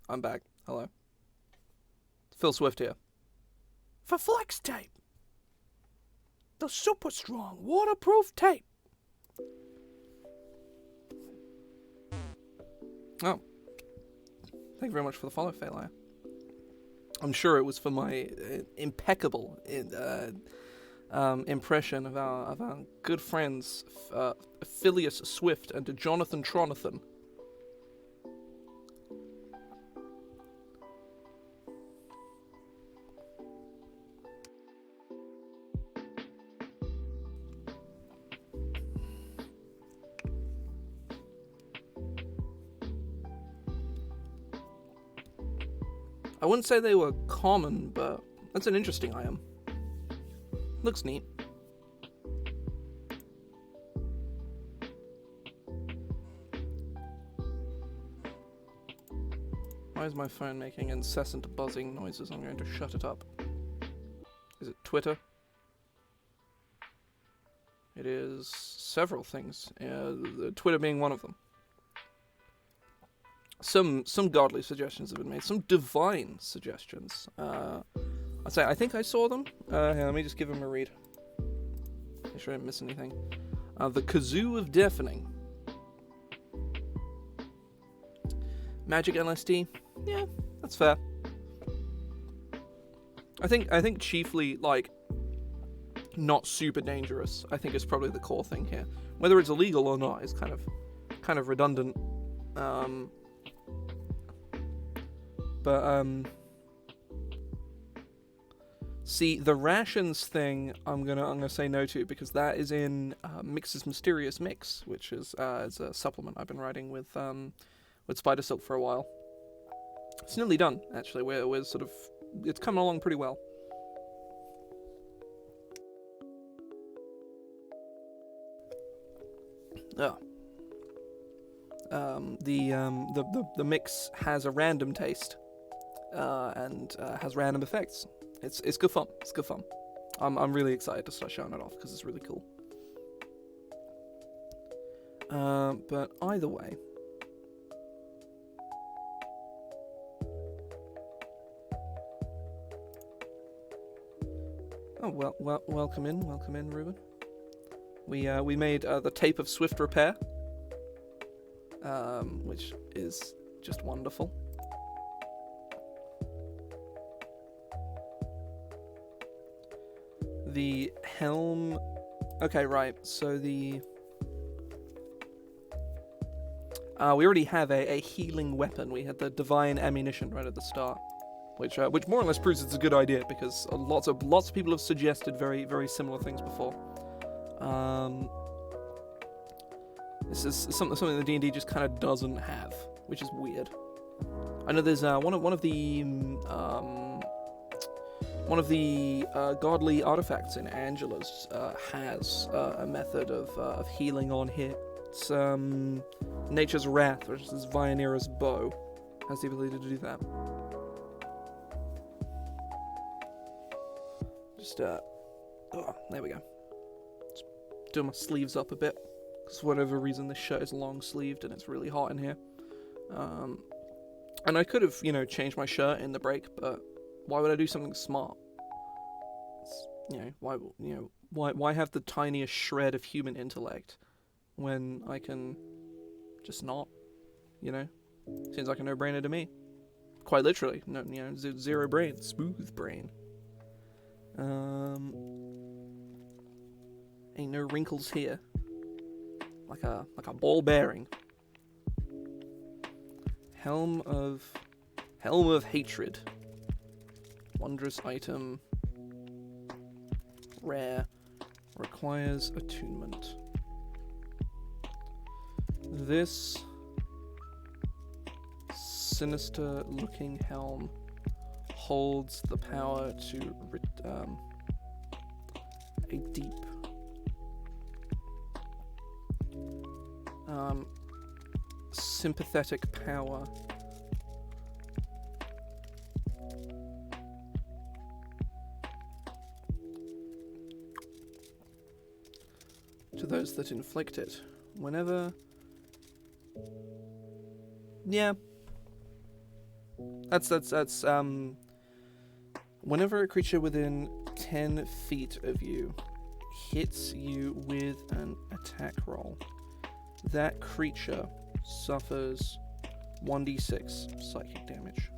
I'm back. Hello. Phil Swift here. For Flex Tape. The super strong waterproof tape. Oh. Thank you very much for the follow, Phalea. I'm sure it was for my impeccable impression of our good friends Phileas Swift and Jonathan Tronathan. I wouldn't say they were common, but that's an interesting item. Looks neat. Why is my phone making incessant buzzing noises? I'm going to shut it up. Is it Twitter? It is several things. Twitter being one of them. Some godly suggestions have been made. Some divine suggestions. I think I saw them. Here, let me just give them a read. Make sure I didn't miss anything. The Kazoo of Deafening. Magic LSD. Yeah, that's fair. I think chiefly, like, not super dangerous, I think is probably the core thing here. Whether it's illegal or not is kind of redundant. See, the rations thing I'm gonna say no to, because that is in Mix's Mysterious Mix, which is a supplement I've been writing with Spider Silk for a while. It's nearly done, actually. We're sort of, it's coming along pretty well. The mix has a random taste and has random effects. It's good fun. It's good fun. I'm really excited to start showing it off because it's really cool. But either way. Oh, welcome in, Ruben. We made the tape of swift repair, which is just wonderful. The helm. Okay, right. So we already have a healing weapon. We had the divine ammunition right at the start. Which more or less proves it's a good idea, because lots of people have suggested very, very similar things before. This is something that D&D just kind of doesn't have, which is weird. I know there's one of the godly artifacts in Angela's has a method of healing on hit. It's Nature's Wrath, which is Vianira's bow, has the ability to do that. There we go. Just do my sleeves up a bit, because for whatever reason this shirt is long sleeved and it's really hot in here. And I could have, changed my shirt in the break, but why would I do something smart? Why have the tiniest shred of human intellect when I can just not? Seems like a no-brainer to me. Quite literally, no, zero brain, smooth brain. Ain't no wrinkles here. Like a ball bearing. Helm of Hatred. Wondrous item. Rare. Requires attunement. This sinister looking helm holds the power to a deep sympathetic power to those that inflict it. Whenever Yeah. That's whenever a creature within 10 feet of you hits you with an attack roll, that creature suffers 1d6 psychic damage.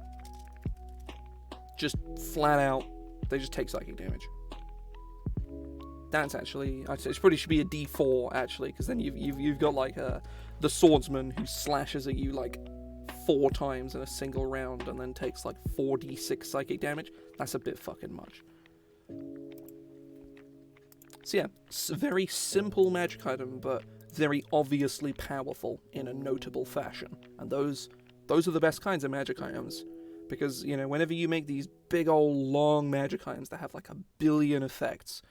Just flat out, they just take psychic damage. That's actually, I'd say it probably should be a d4 actually, because then you've got like the swordsman who slashes at you like 4 times in a single round and then takes like 4d6 psychic damage. That's a bit fucking much. So yeah, very simple magic item, but very obviously powerful in a notable fashion. And those are the best kinds of magic items, because, you know, whenever you make these big old long magic items that have like 1 billion effects,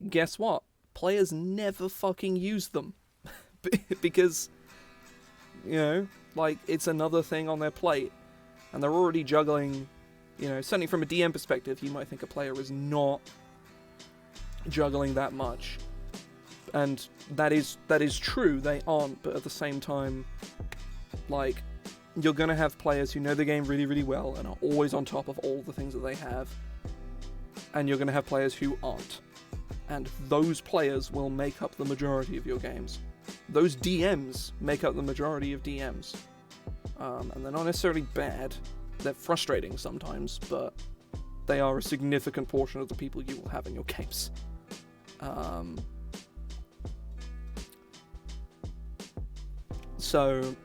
guess what? Players never fucking use them. Because, you know, like, it's another thing on their plate, and they're already juggling, you know, certainly from a DM perspective, you might think a player is not juggling that much. And that is true, they aren't, but at the same time, like, you're gonna have players who know the game really, really well and are always on top of all the things that they have, and you're gonna have players who aren't. And those players will make up the majority of your games. Those DMs make up the majority of DMs. And they're not necessarily bad. They're frustrating sometimes, but they are a significant portion of the people you will have in your games. So,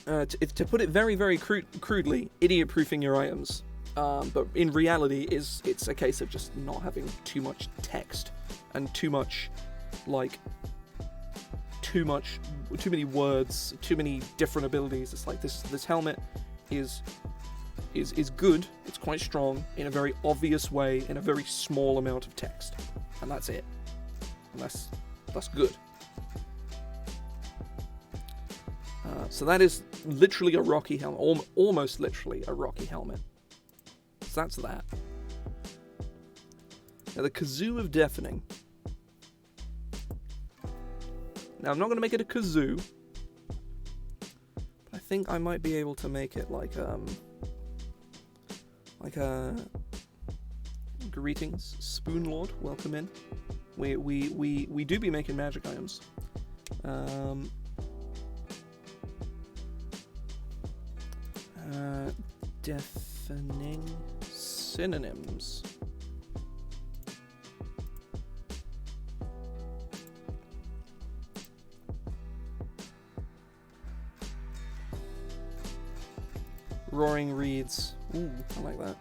to put it very, very crudely, idiot-proofing your items. But in reality, it's a case of just not having too much text and too many words, too many different abilities. It's like this helmet is good. It's quite strong in a very obvious way in a very small amount of text, and that's it. And that's good. So that is literally a Rocky helmet, almost literally a Rocky helmet. So that's that. Now the Kazoo of Deafening. Now I'm not going to make it a kazoo, but I think I might be able to make it like a greetings, Spoon Lord, welcome in. We do be making magic items. Deafening synonyms. Roaring Reeds. Ooh, I like that.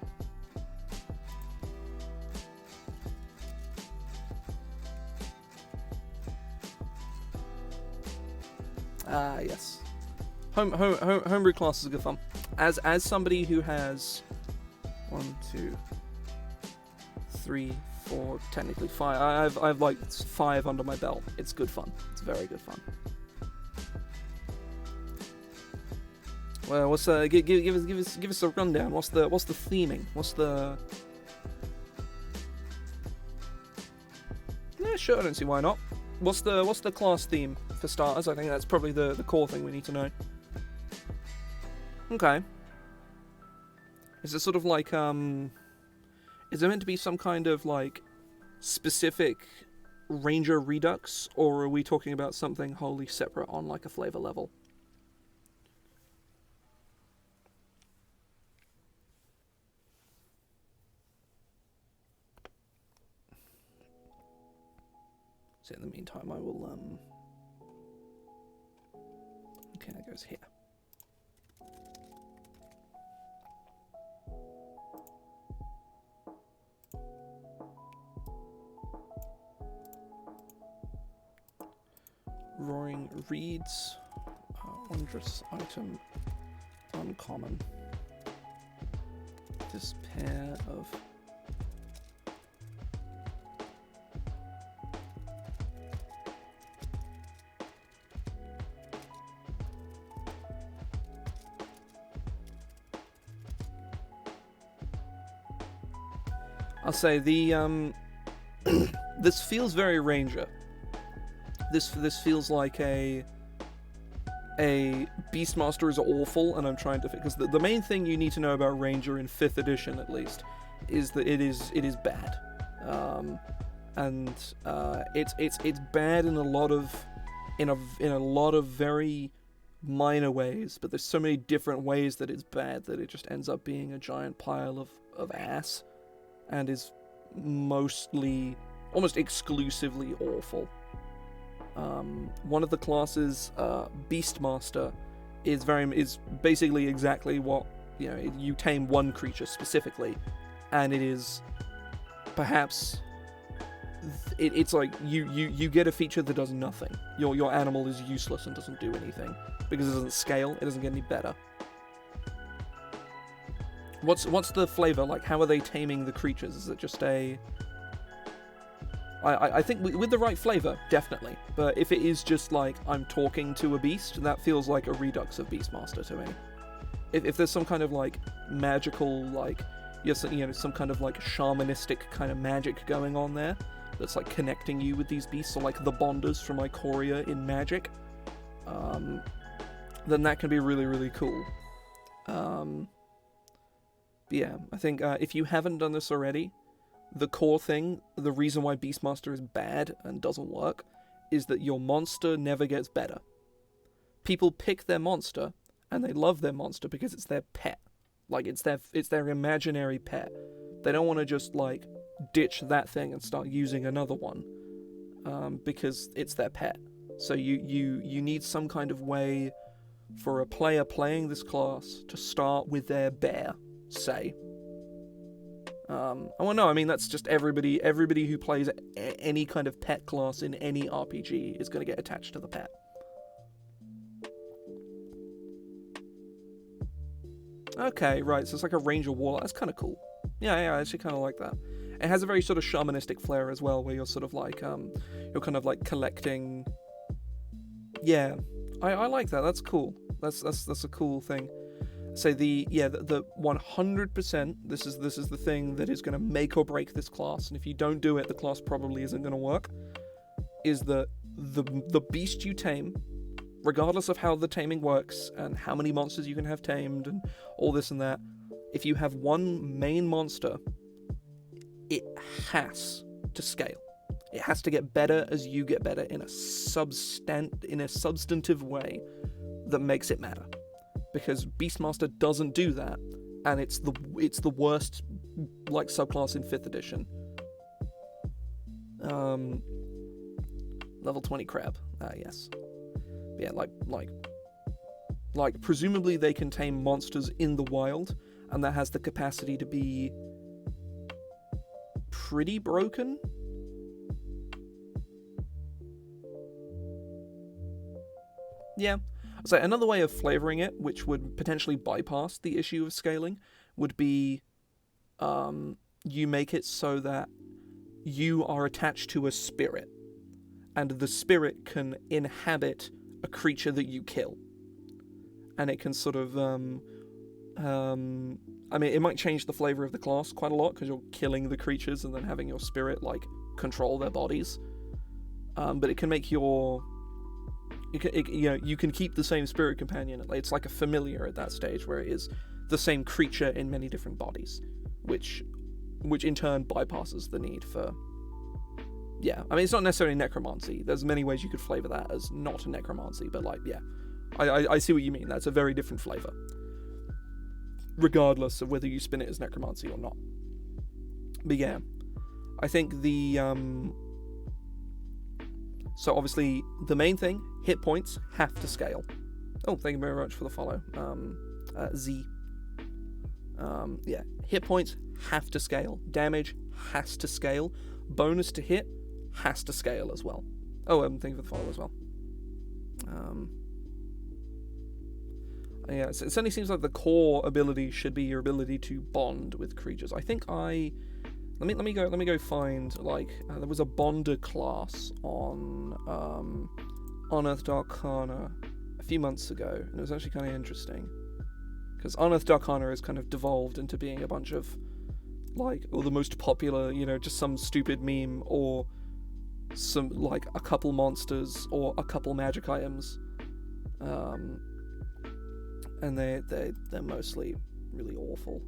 Ah, yes. Homebrew class is good fun. As somebody who has 1, 2, 3, 4, technically 5. I've like 5 under my belt. It's good fun. It's very good fun. Well, what's give us a rundown. What's the theming? Yeah, sure. I don't see why not. What's the class theme for starters? I think that's probably the core thing we need to know. Okay. Is it sort of like is there meant to be some kind of like specific Ranger Redux, or are we talking about something wholly separate on like a flavor level? So in the meantime, I will okay, that goes here. Roaring Reeds, wondrous item, uncommon. This pair of I'll say the this feels very Ranger. this feels like a Beastmaster is awful, and I'm trying to because the main thing you need to know about Ranger in 5th edition at least is that it is bad, and it's bad in a lot of very minor ways, but there's so many different ways that it's bad that it just ends up being a giant pile of ass, and is almost exclusively awful. One of the classes, Beastmaster, is basically exactly what, you tame one creature specifically, and it is perhaps it's like you get a feature that does nothing. Your animal is useless and doesn't do anything because it doesn't scale. It doesn't get any better. What's the flavor like? How are they taming the creatures? Is it just I think with the right flavor, definitely. But if it is just like I'm talking to a beast, that feels like a redux of Beastmaster to me. If there's some kind of like magical, like some kind of like shamanistic kind of magic going on there that's like connecting you with these beasts, or like the Bonders from Ikoria in Magic, then that can be really, really cool. Yeah, I think if you haven't done this already, the core thing, the reason why Beastmaster is bad and doesn't work, is that your monster never gets better. People pick their monster, and they love their monster because it's their pet. Like, it's their imaginary pet. They don't want to just, like, ditch that thing and start using another one, because it's their pet. So you need some kind of way for a player playing this class to start with their bear, say. That's just everybody who plays any kind of pet class in any RPG is going to get attached to the pet. Okay, right, so it's like a Ranger Warlock. That's kind of cool. Yeah, I actually kind of like that. It has a very sort of shamanistic flair as well, where you're sort of like, you're kind of like collecting... Yeah, I like that. That's cool. That's a cool thing. So the 100%, this is the thing that is going to make or break this class, and if you don't do it, the class probably isn't going to work, is that the beast you tame, regardless of how the taming works, and how many monsters you can have tamed, and all this and that, if you have one main monster, it has to scale. It has to get better as you get better in a substantive way that makes it matter. Because Beastmaster doesn't do that, and it's the worst like subclass in 5th edition. Level 20 crab. Yes. Yeah, like presumably they can tame monsters in the wild, and that has the capacity to be pretty broken. Yeah. So another way of flavoring it, which would potentially bypass the issue of scaling, would be you make it so that you are attached to a spirit, and the spirit can inhabit a creature that you kill. And it can sort of, it might change the flavor of the class quite a lot, because you're killing the creatures and then having your spirit, like, control their bodies. But it can make your... You can keep the same spirit companion. It's like a familiar at that stage, where it is the same creature in many different bodies, which in turn bypasses the need for... Yeah, it's not necessarily necromancy. There's many ways you could flavor that as not necromancy, but I see what you mean. That's a very different flavor, regardless of whether you spin it as necromancy or not. But yeah, I think the... So obviously, the main thing, hit points have to scale. Oh, thank you very much for the follow. Z. Yeah, hit points have to scale. Damage has to scale. Bonus to hit has to scale as well. Oh, thank you for the follow as well. Yeah, so it certainly seems like the core ability should be your ability to bond with creatures. I think Let me go find, like, there was a Bonder class on Unearthed Arcana a few months ago, and it was actually kind of interesting, because Unearthed Arcana has kind of devolved into being a bunch of, like, or the most popular, just some stupid meme, or some, like, a couple monsters or a couple magic items, and they're mostly really awful.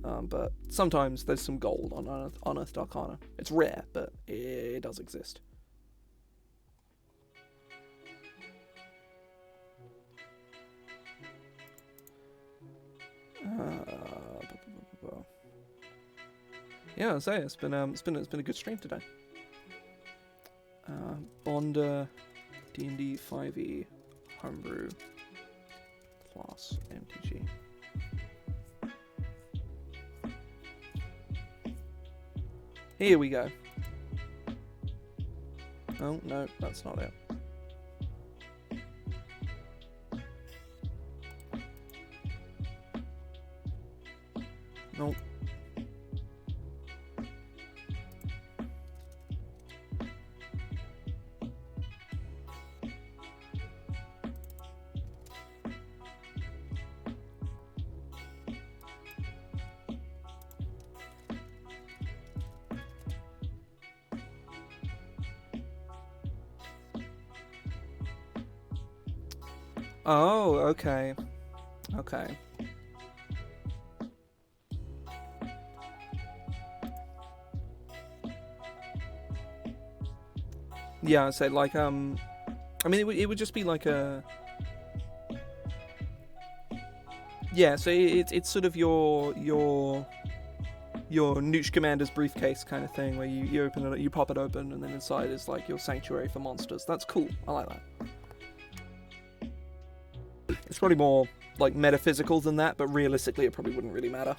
But sometimes there's some gold on Unearthed Arcana. It's rare, but it does exist. Yeah, I'll say it's been a good stream today. Bonder, D&D 5e, Homebrew, plus MTG. Here we go. Oh, no, that's not it. Nope. Oh, okay. Okay. Yeah, I'd say, like, I mean, it would just be like a... Yeah, so it's sort of your Nooch Commander's briefcase kind of thing, where you open it, you pop it open, and then inside is, like, your sanctuary for monsters. That's cool. I like that. It's probably more, like, metaphysical than that, but realistically it probably wouldn't really matter.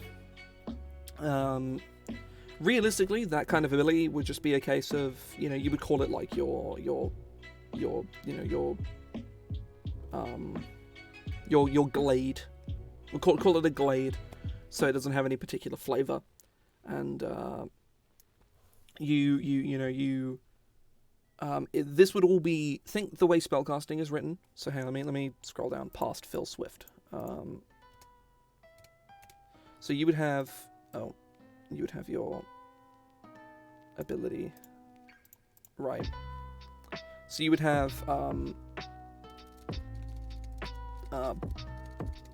Realistically, that kind of ability would just be a case of, you know, you would call it, like, your glade. We'll call it a glade, so it doesn't have any particular flavor. And, this would all be, think the way spellcasting is written. So hey, let me scroll down past Phil Swift. So you would have your ability, right? So you would have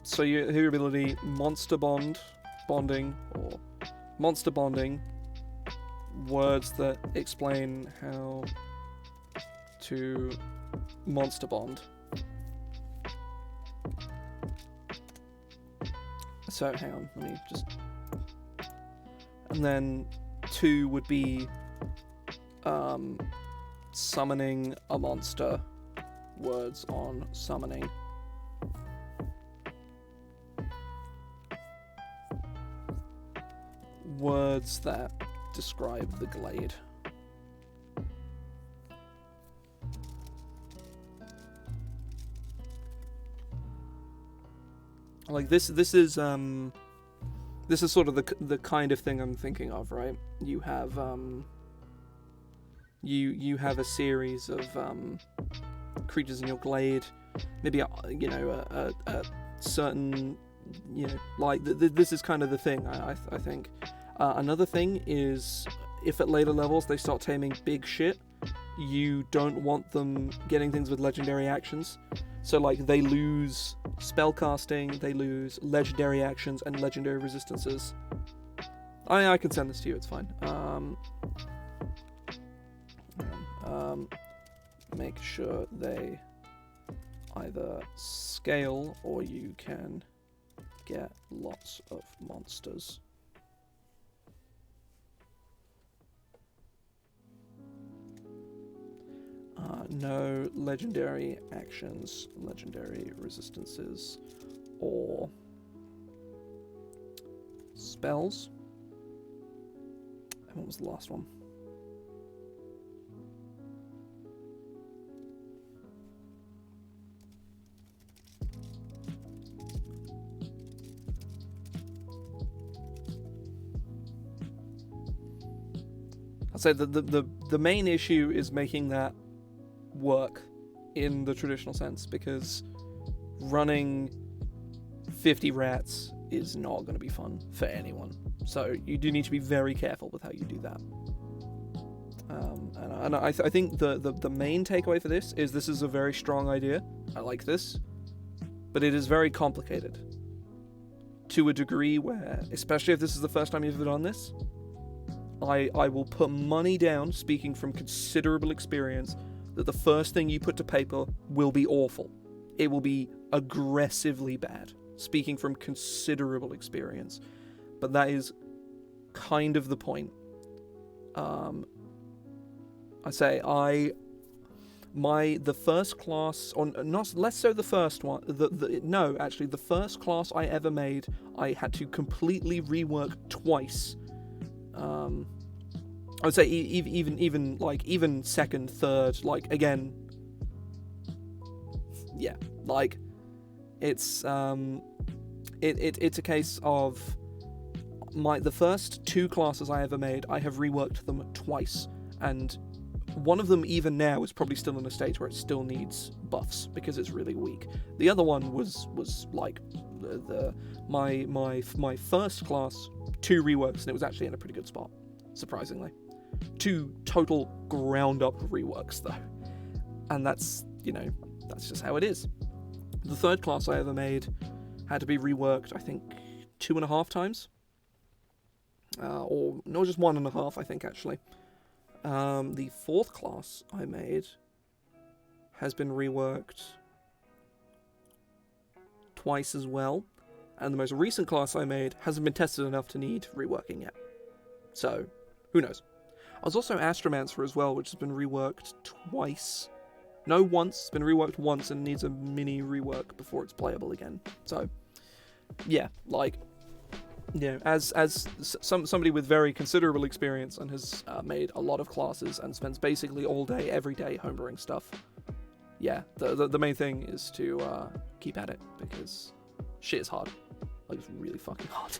so your ability bonding, or monster bonding, words that explain how to monster bond. So hang on, let me just... And then 2 would be summoning a monster, words on summoning. Words that describe the glade. Like this is sort of the kind of thing I'm thinking of, right? You have you have a series of creatures in your glade, maybe a certain, like this is kind of the thing. I think another thing is, if at later levels they start taming big shit, you don't want them getting things with legendary actions. So, like, they lose spellcasting, they lose legendary actions and legendary resistances. I can send this to you, it's fine. Make sure they either scale or you can get lots of monsters. No legendary actions, legendary resistances, or spells. And what was the last one? I'd say the main issue is making that work in the traditional sense, because running 50 rats is not going to be fun for anyone. So you do need to be very careful with how you do that. And I think the main takeaway for this is a very strong idea. I like this, but it is very complicated to a degree where, especially if this is the first time you've ever done this, I will put money down, speaking from considerable experience, that the first thing you put to paper will be awful. It will be aggressively bad, speaking from considerable experience. But that is kind of the point. I say the first class, or not less so the first one. The first class I ever made, I had to completely rework twice. I would say even second, third, like again. Yeah, like it's it's a case of the first two classes I ever made, I have reworked them twice, and one of them even now is probably still in a stage where it still needs buffs because it's really weak. The other one was like my first class, 2 reworks, and it was actually in a pretty good spot, surprisingly. 2 total ground up reworks though, and that's just how it is. The third class I ever made had to be reworked, I think 2.5 times, or no, just 1.5, I think actually. The fourth class I made has been reworked twice as well, and the most recent class I made hasn't been tested enough to need reworking yet. So, who knows? I was also Astromancer as well, which has been reworked twice. No, once. It's been reworked once and needs a mini rework before it's playable again. So, yeah, like, as somebody with very considerable experience and has made a lot of classes and spends basically all day, every day homebrewing stuff. Yeah, the main thing is to keep at it, because shit is hard. Like, it's really fucking hard.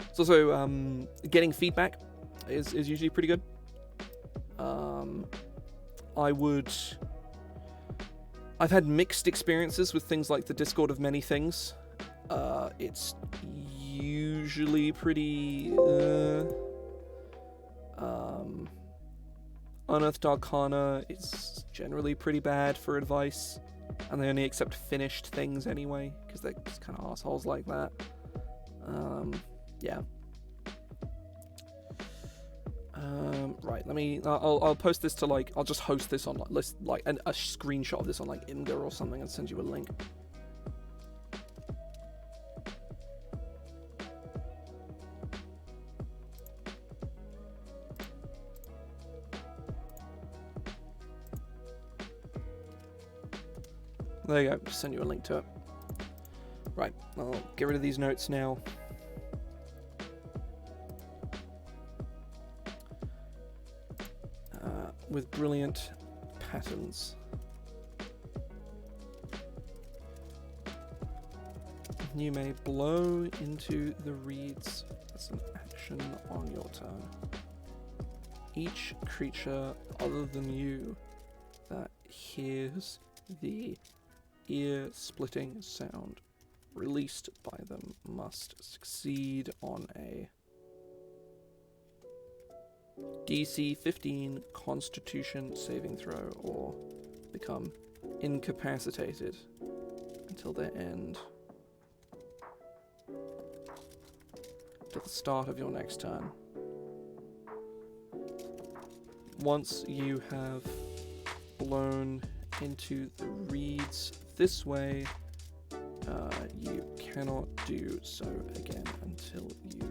It's also getting feedback is usually pretty good. I've had mixed experiences with things like the Discord of Many Things. It's usually pretty Unearthed Arcana is generally pretty bad for advice, and they only accept finished things anyway, because they're just kind of assholes like that. Yeah. Right, I'll post this to, like, I'll just host this on, like, a screenshot of this on, like, Imgur or something and send you a link. There you go, just send you a link to it. Right, I'll get rid of these notes now. With brilliant patterns. You may blow into the reeds as an action on your turn. Each creature other than you that hears the ear-splitting sound released by them must succeed on a DC 15 Constitution saving throw or become incapacitated until their end. To the start of your next turn. Once you have blown into the reeds this way, you cannot do so again until the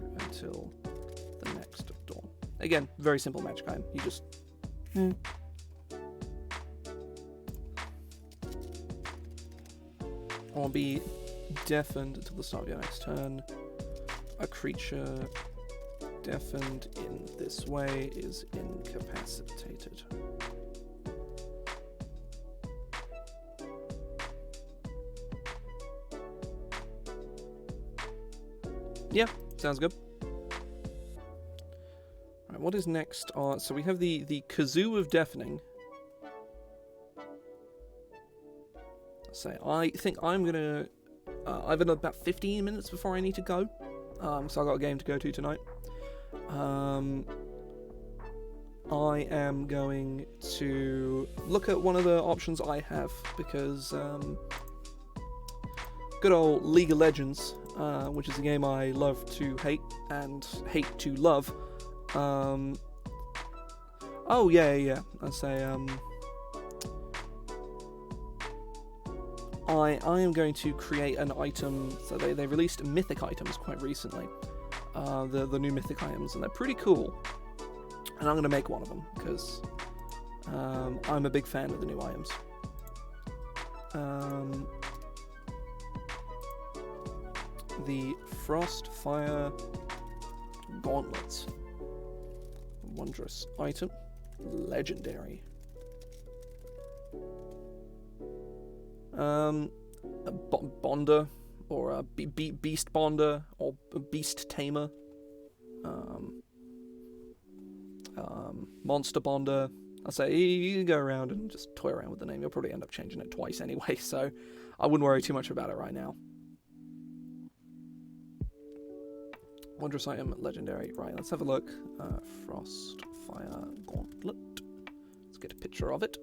next dawn. Again, very simple magic item. You just... Or be deafened until the start of your next turn. A creature deafened in this way is incapacitated. Yeah, sounds good. Right, what is next? So we have the Kazoo of Deafening. I think I'm gonna... I've got about 15 minutes before I need to go. so I got a game to go to tonight. I am going to look at one of the options I have, because good old League of Legends, which is a game I love to hate and hate to love. Oh yeah. I say I am going to create an item. So they released mythic items quite recently, the new mythic items, and they're pretty cool. And I'm going to make one of them because I'm a big fan of the new items. The Frostfire Gauntlets. Wondrous item. Legendary. A Bonder, or a Beast Bonder, or a Beast Tamer. Monster Bonder. I say you can go around and just toy around with the name. You'll probably end up changing it twice anyway, so I wouldn't worry too much about it right now. Wondrous item, legendary. Right, let's have a look. Frostfire Gauntlet. Let's get a picture of it.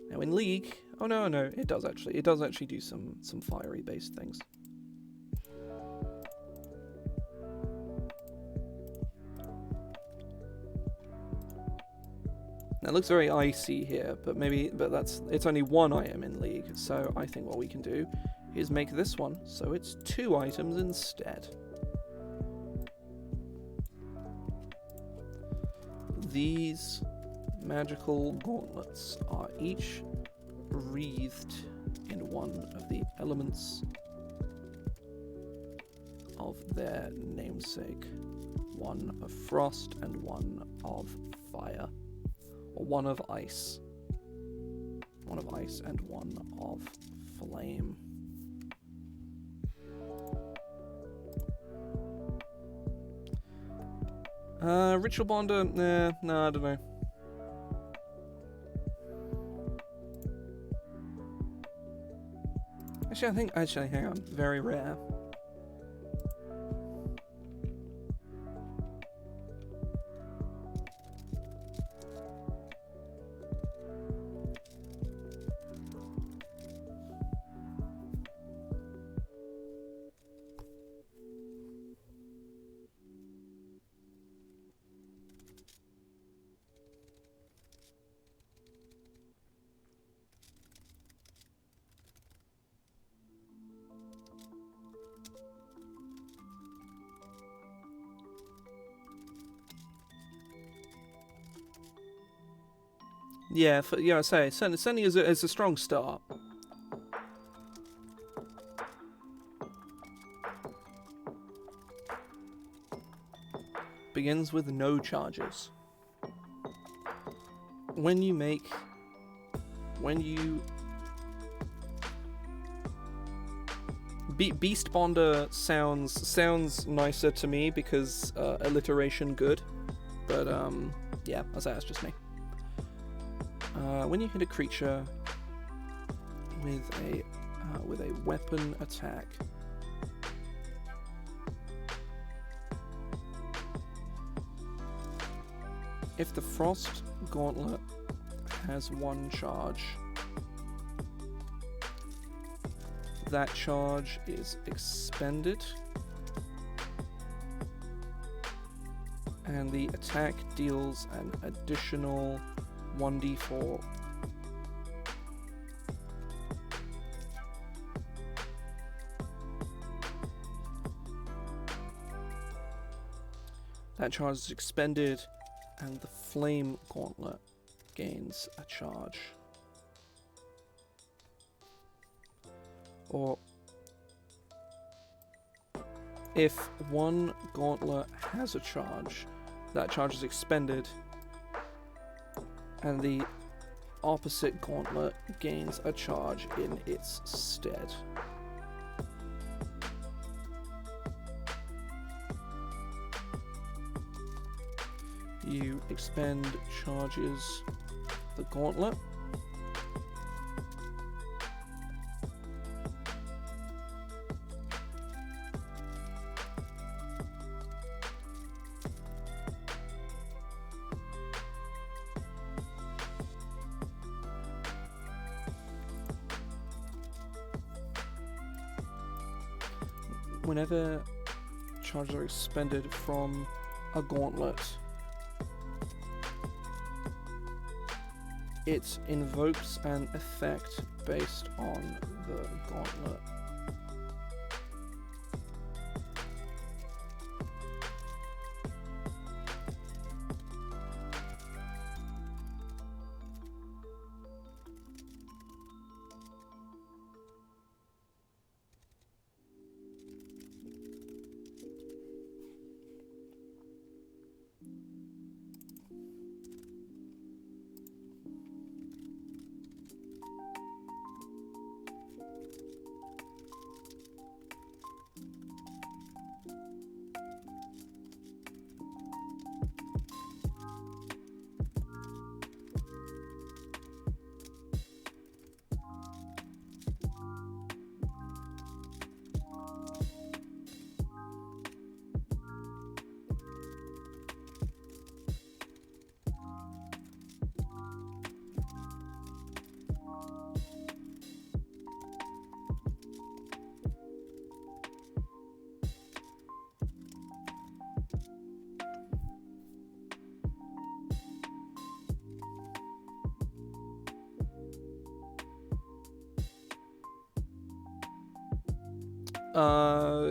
Now in League, oh no, it does actually do some fiery based things. Now it looks very icy here, but it's only one item in League, so I think what we can do is make this one so it's 2 items instead. These magical gauntlets are each wreathed in one of the elements of their namesake. One of frost and one of fire. Or one of ice. One of ice and one of flame. Ritual Bonder? Nah, I don't know. Actually, hang on. Very rare. Yeah, I say, certainly is a strong start. Begins with no charges. Beast Bonder sounds nicer to me because alliteration good, but yeah, I say that's just me. When you hit a creature with a weapon attack, if the Frost Gauntlet has 1 charge, that charge is expended, and the attack deals an additional 1d4. That charge is expended, and the Flame Gauntlet gains a charge. Or if one gauntlet has a charge, that charge is expended, and the opposite gauntlet gains a charge in its stead. You expend charges the gauntlet. whenever charges are expended from a gauntlet, it invokes an effect based on the gauntlet.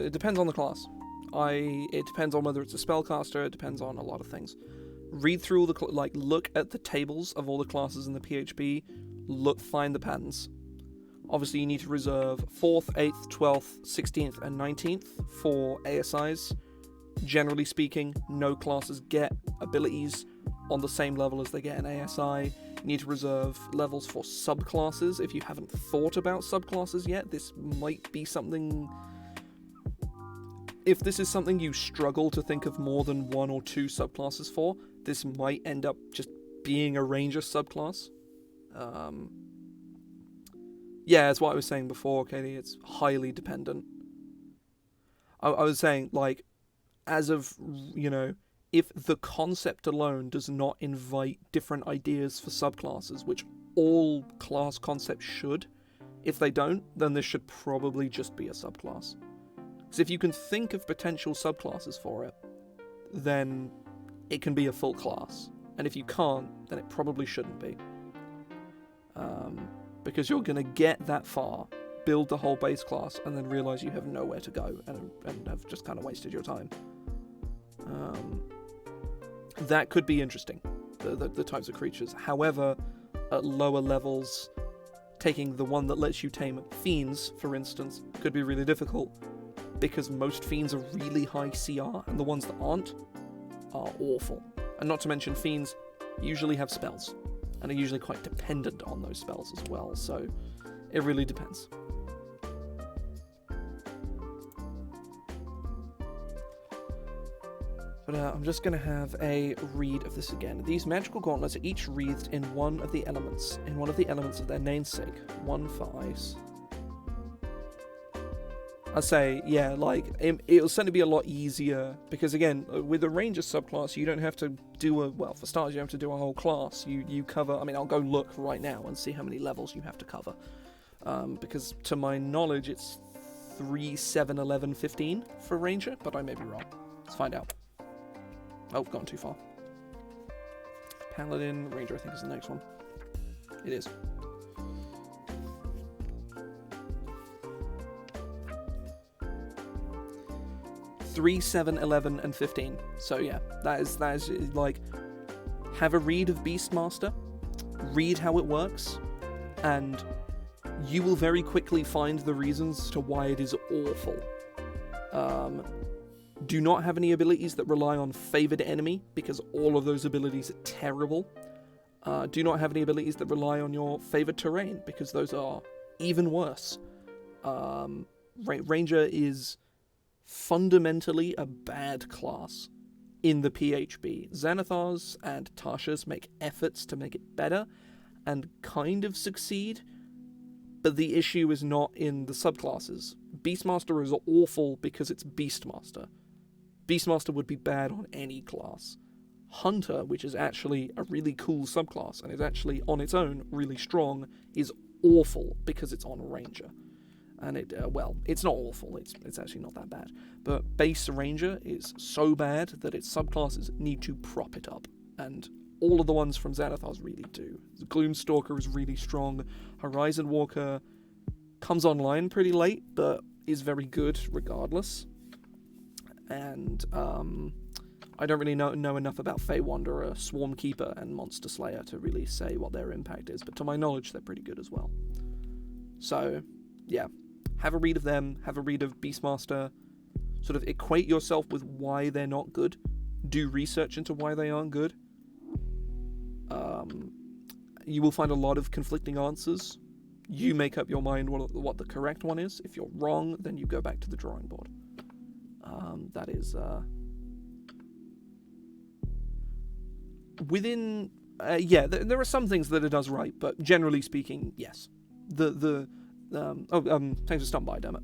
It depends on the class. It depends on whether it's a spellcaster. It depends on a lot of things. Read through all the look at the tables of all the classes in the PHP. Find the patterns. Obviously, you need to reserve 4th, 8th, 12th, 16th, and 19th for ASIs. Generally speaking, no classes get abilities on the same level as they get an ASI. You need to reserve levels for subclasses. If you haven't thought about subclasses yet, this might be something... If this is something you struggle to think of more than 1 or 2 subclasses for, this might end up just being a ranger subclass. Yeah, that's what I was saying before, Katie. It's highly dependent. I was saying, like, as of, if the concept alone does not invite different ideas for subclasses, which all class concepts should, if they don't, then this should probably just be a subclass. Because if you can think of potential subclasses for it, then it can be a full class. And if you can't, then it probably shouldn't be. Because you're going to get that far, build the whole base class, and then realize you have nowhere to go, and have just kind of wasted your time. That could be interesting, the types of creatures. However, at lower levels, taking the one that lets you tame fiends, for instance, could be really difficult, because most fiends are really high CR, and the ones that aren't are awful. And not to mention, fiends usually have spells, and are usually quite dependent on those spells as well, so it really depends. But I'm just going to have a read of this again. These magical gauntlets are each wreathed in one of the elements of their namesake. 1 for ice. I say, yeah, like, it'll certainly be a lot easier, because again, with a ranger subclass, you don't have to do for starters, you don't have to do a whole class. You cover, I'll go look right now and see how many levels you have to cover. Because to my knowledge, it's 3, 7, 11, 15 for ranger, but I may be wrong. Let's find out. Oh, gone too far. Paladin, ranger I think is the next one. It is. Three, 7, 11, and 15. So yeah, that is like, have a read of Beastmaster, read how it works, and you will very quickly find the reasons to why it is awful. Do not have any abilities that rely on favored enemy, because all of those abilities are terrible. Do not have any abilities that rely on your favored terrain, because those are even worse. Ranger is fundamentally a bad class in the PHP. Xanathars and Tashas make efforts to make it better, and kind of succeed, but the issue is not in the subclasses. Beastmaster is awful because it's Beastmaster. Beastmaster would be bad on any class. Hunter, which is actually a really cool subclass, and is actually on its own really strong, is awful because it's on Ranger. And it's not awful. It's actually not that bad. But base Ranger is so bad that its subclasses need to prop it up, and all of the ones from Xanathar's really do. Gloomstalker is really strong. Horizon Walker comes online pretty late, but is very good regardless. And I don't really know enough about Fey Wanderer, Swarm Keeper, and Monster Slayer to really say what their impact is, but to my knowledge, they're pretty good as well. So, yeah. Have a read of them, have a read of Beastmaster, sort of equate yourself with why they're not good, do research into why they aren't good. You will find a lot of conflicting answers. You make up your mind what the correct one is. If you're wrong, then you go back to the drawing board. That is... within... there are some things that it does right, but generally speaking, yes. Thanks for stopping by, damn it.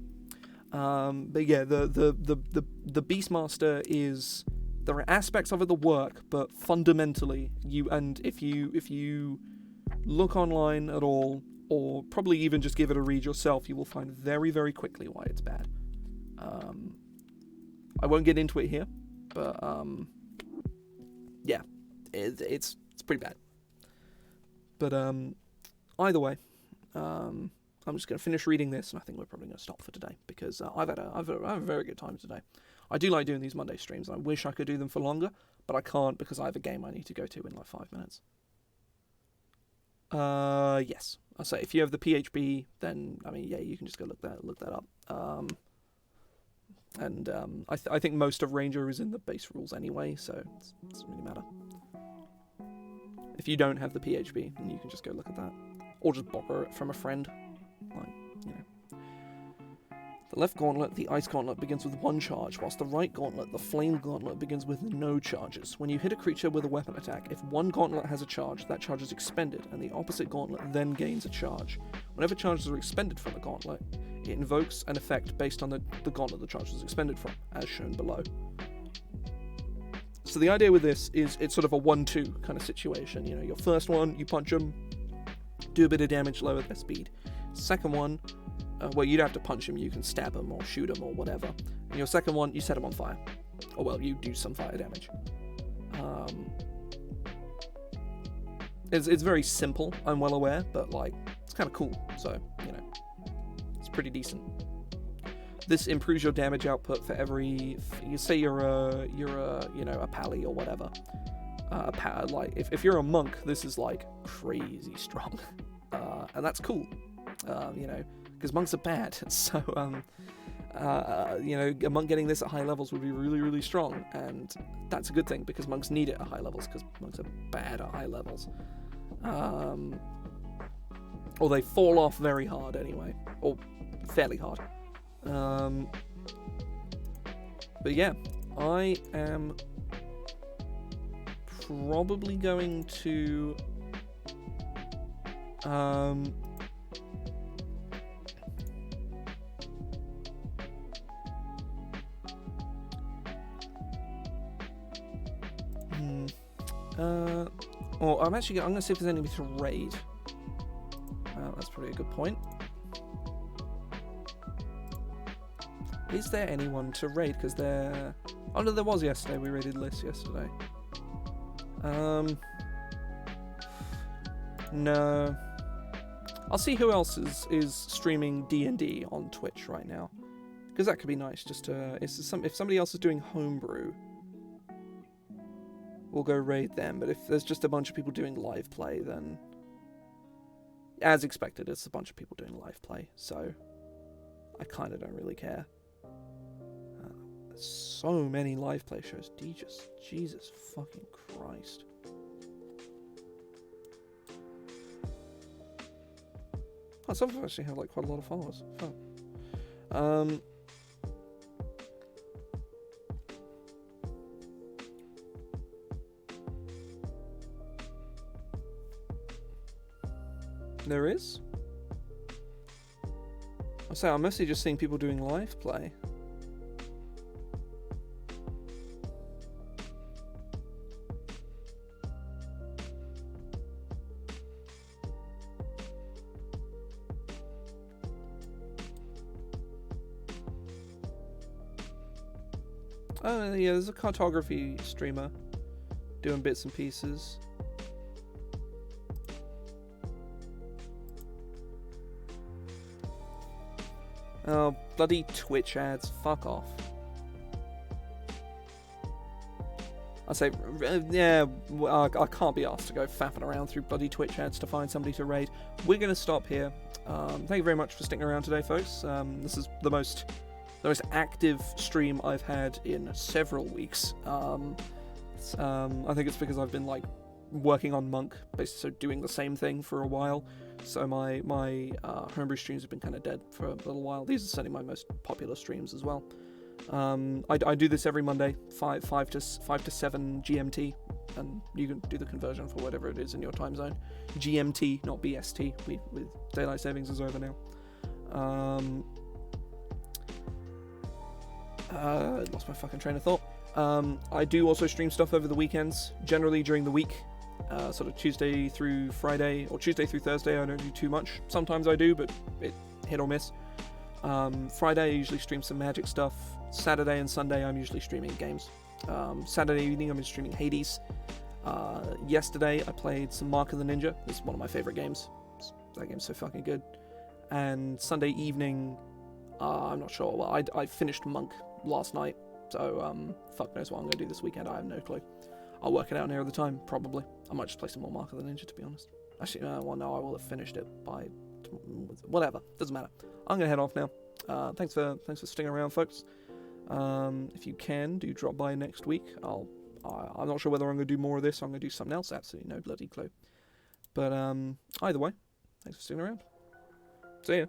But yeah, the Beastmaster is... There are aspects of it that work, but fundamentally, if you look online at all, or probably even just give it a read yourself, you will find very, very quickly why it's bad. I won't get into it here, but yeah, it's pretty bad. But either way, I'm just going to finish reading this, and I think we're probably going to stop for today, because I've had a very good time today. I do like doing these Monday streams. I wish I could do them for longer, but I can't because I have a game I need to go to in like 5 minutes. Yes. I'll say if you have the PHP, then I mean, yeah, you can just go look that up. I think most of Ranger is in the base rules anyway, so it doesn't really matter. If you don't have the PHP, then you can just go look at that, or just borrow it from a friend. Like, you know. The left gauntlet, the ice gauntlet, begins with 1 charge, whilst the right gauntlet, the flame gauntlet, begins with no charges. When you hit a creature with a weapon attack, if one gauntlet has a charge, that charge is expended, and the opposite gauntlet then gains a charge. Whenever charges are expended from a gauntlet, it invokes an effect based on the gauntlet the charge was expended from, as shown below. So the idea with this is it's sort of a 1-2 kind of situation. You know, your first one, you punch them, do a bit of damage, lower their speed. Second one, well, you don't have to punch him, you can stab him or shoot him or whatever. And your second one, you set him on fire. Or, well, you do some fire damage. It's very simple, I'm well aware, but, like, it's kind of cool. So, you know, it's pretty decent. This improves your damage output for every... You say you're a pally or whatever. Like, if you're a monk, this is, like, crazy strong. And that's cool. You know, because monks are bad, so you know, a monk getting this at high levels would be really, really strong, and that's a good thing because monks need it at high levels because monks are bad at high levels, or they fall off very hard anyway, or fairly hard. But yeah, I am probably going to I'm going to see if there's anybody to raid. That's probably a good point. Is there anyone to raid? Because there... Oh no, there was yesterday. We raided Liz yesterday. No. I'll see who else is streaming D&D on Twitch right now. Because that could be nice. Just to... if somebody else is doing Homebrew, we'll go raid them, but if there's just a bunch of people doing live play, then as expected, it's a bunch of people doing live play, so I kind of don't really care. There's so many live play shows. Jesus fucking Christ. Oh, some of them actually have like quite a lot of followers. Fun. There is? I'm mostly just seeing people doing live play. Oh yeah, there's a cartography streamer doing bits and pieces. Oh, bloody Twitch ads. Fuck off. I say, yeah, I can't be asked to go faffing around through bloody Twitch ads to find somebody to raid. We're going to stop here. Thank you very much for sticking around today, folks. This is the most active stream I've had in several weeks. I think it's because I've been like working on Monk, basically so doing the same thing for a while. So my homebrew streams have been kind of dead for a little while. These are certainly my most popular streams as well. I do this every Monday, 5 to 7 GMT, and you can do the conversion for whatever it is in your time zone. GMT, not BST. With daylight savings is over now. Lost my fucking train of thought. I do also stream stuff over the weekends, generally during the week. Sort of Tuesday through Friday, or Tuesday through Thursday, I don't do too much. Sometimes I do, but it hit or miss. Friday I usually stream some Magic stuff. Saturday and Sunday I'm usually streaming games. Saturday evening I'm streaming Hades. Yesterday I played some Mark of the Ninja. It's one of my favorite games. That game's so fucking good. And Sunday evening, I'm not sure. Well, I finished Monk last night, so fuck knows what I'm going to do this weekend. I have no clue. I'll work it out nearer the time, probably. I might just play some more Mark of the Ninja, to be honest. Actually, well, no, I will have finished it by... whatever, doesn't matter. I'm going to head off now. Thanks for sticking around, folks. If you can, do drop by next week. I'm not sure whether I'm going to do more of this or I'm going to do something else. Absolutely no bloody clue. But either way, thanks for sticking around. See ya.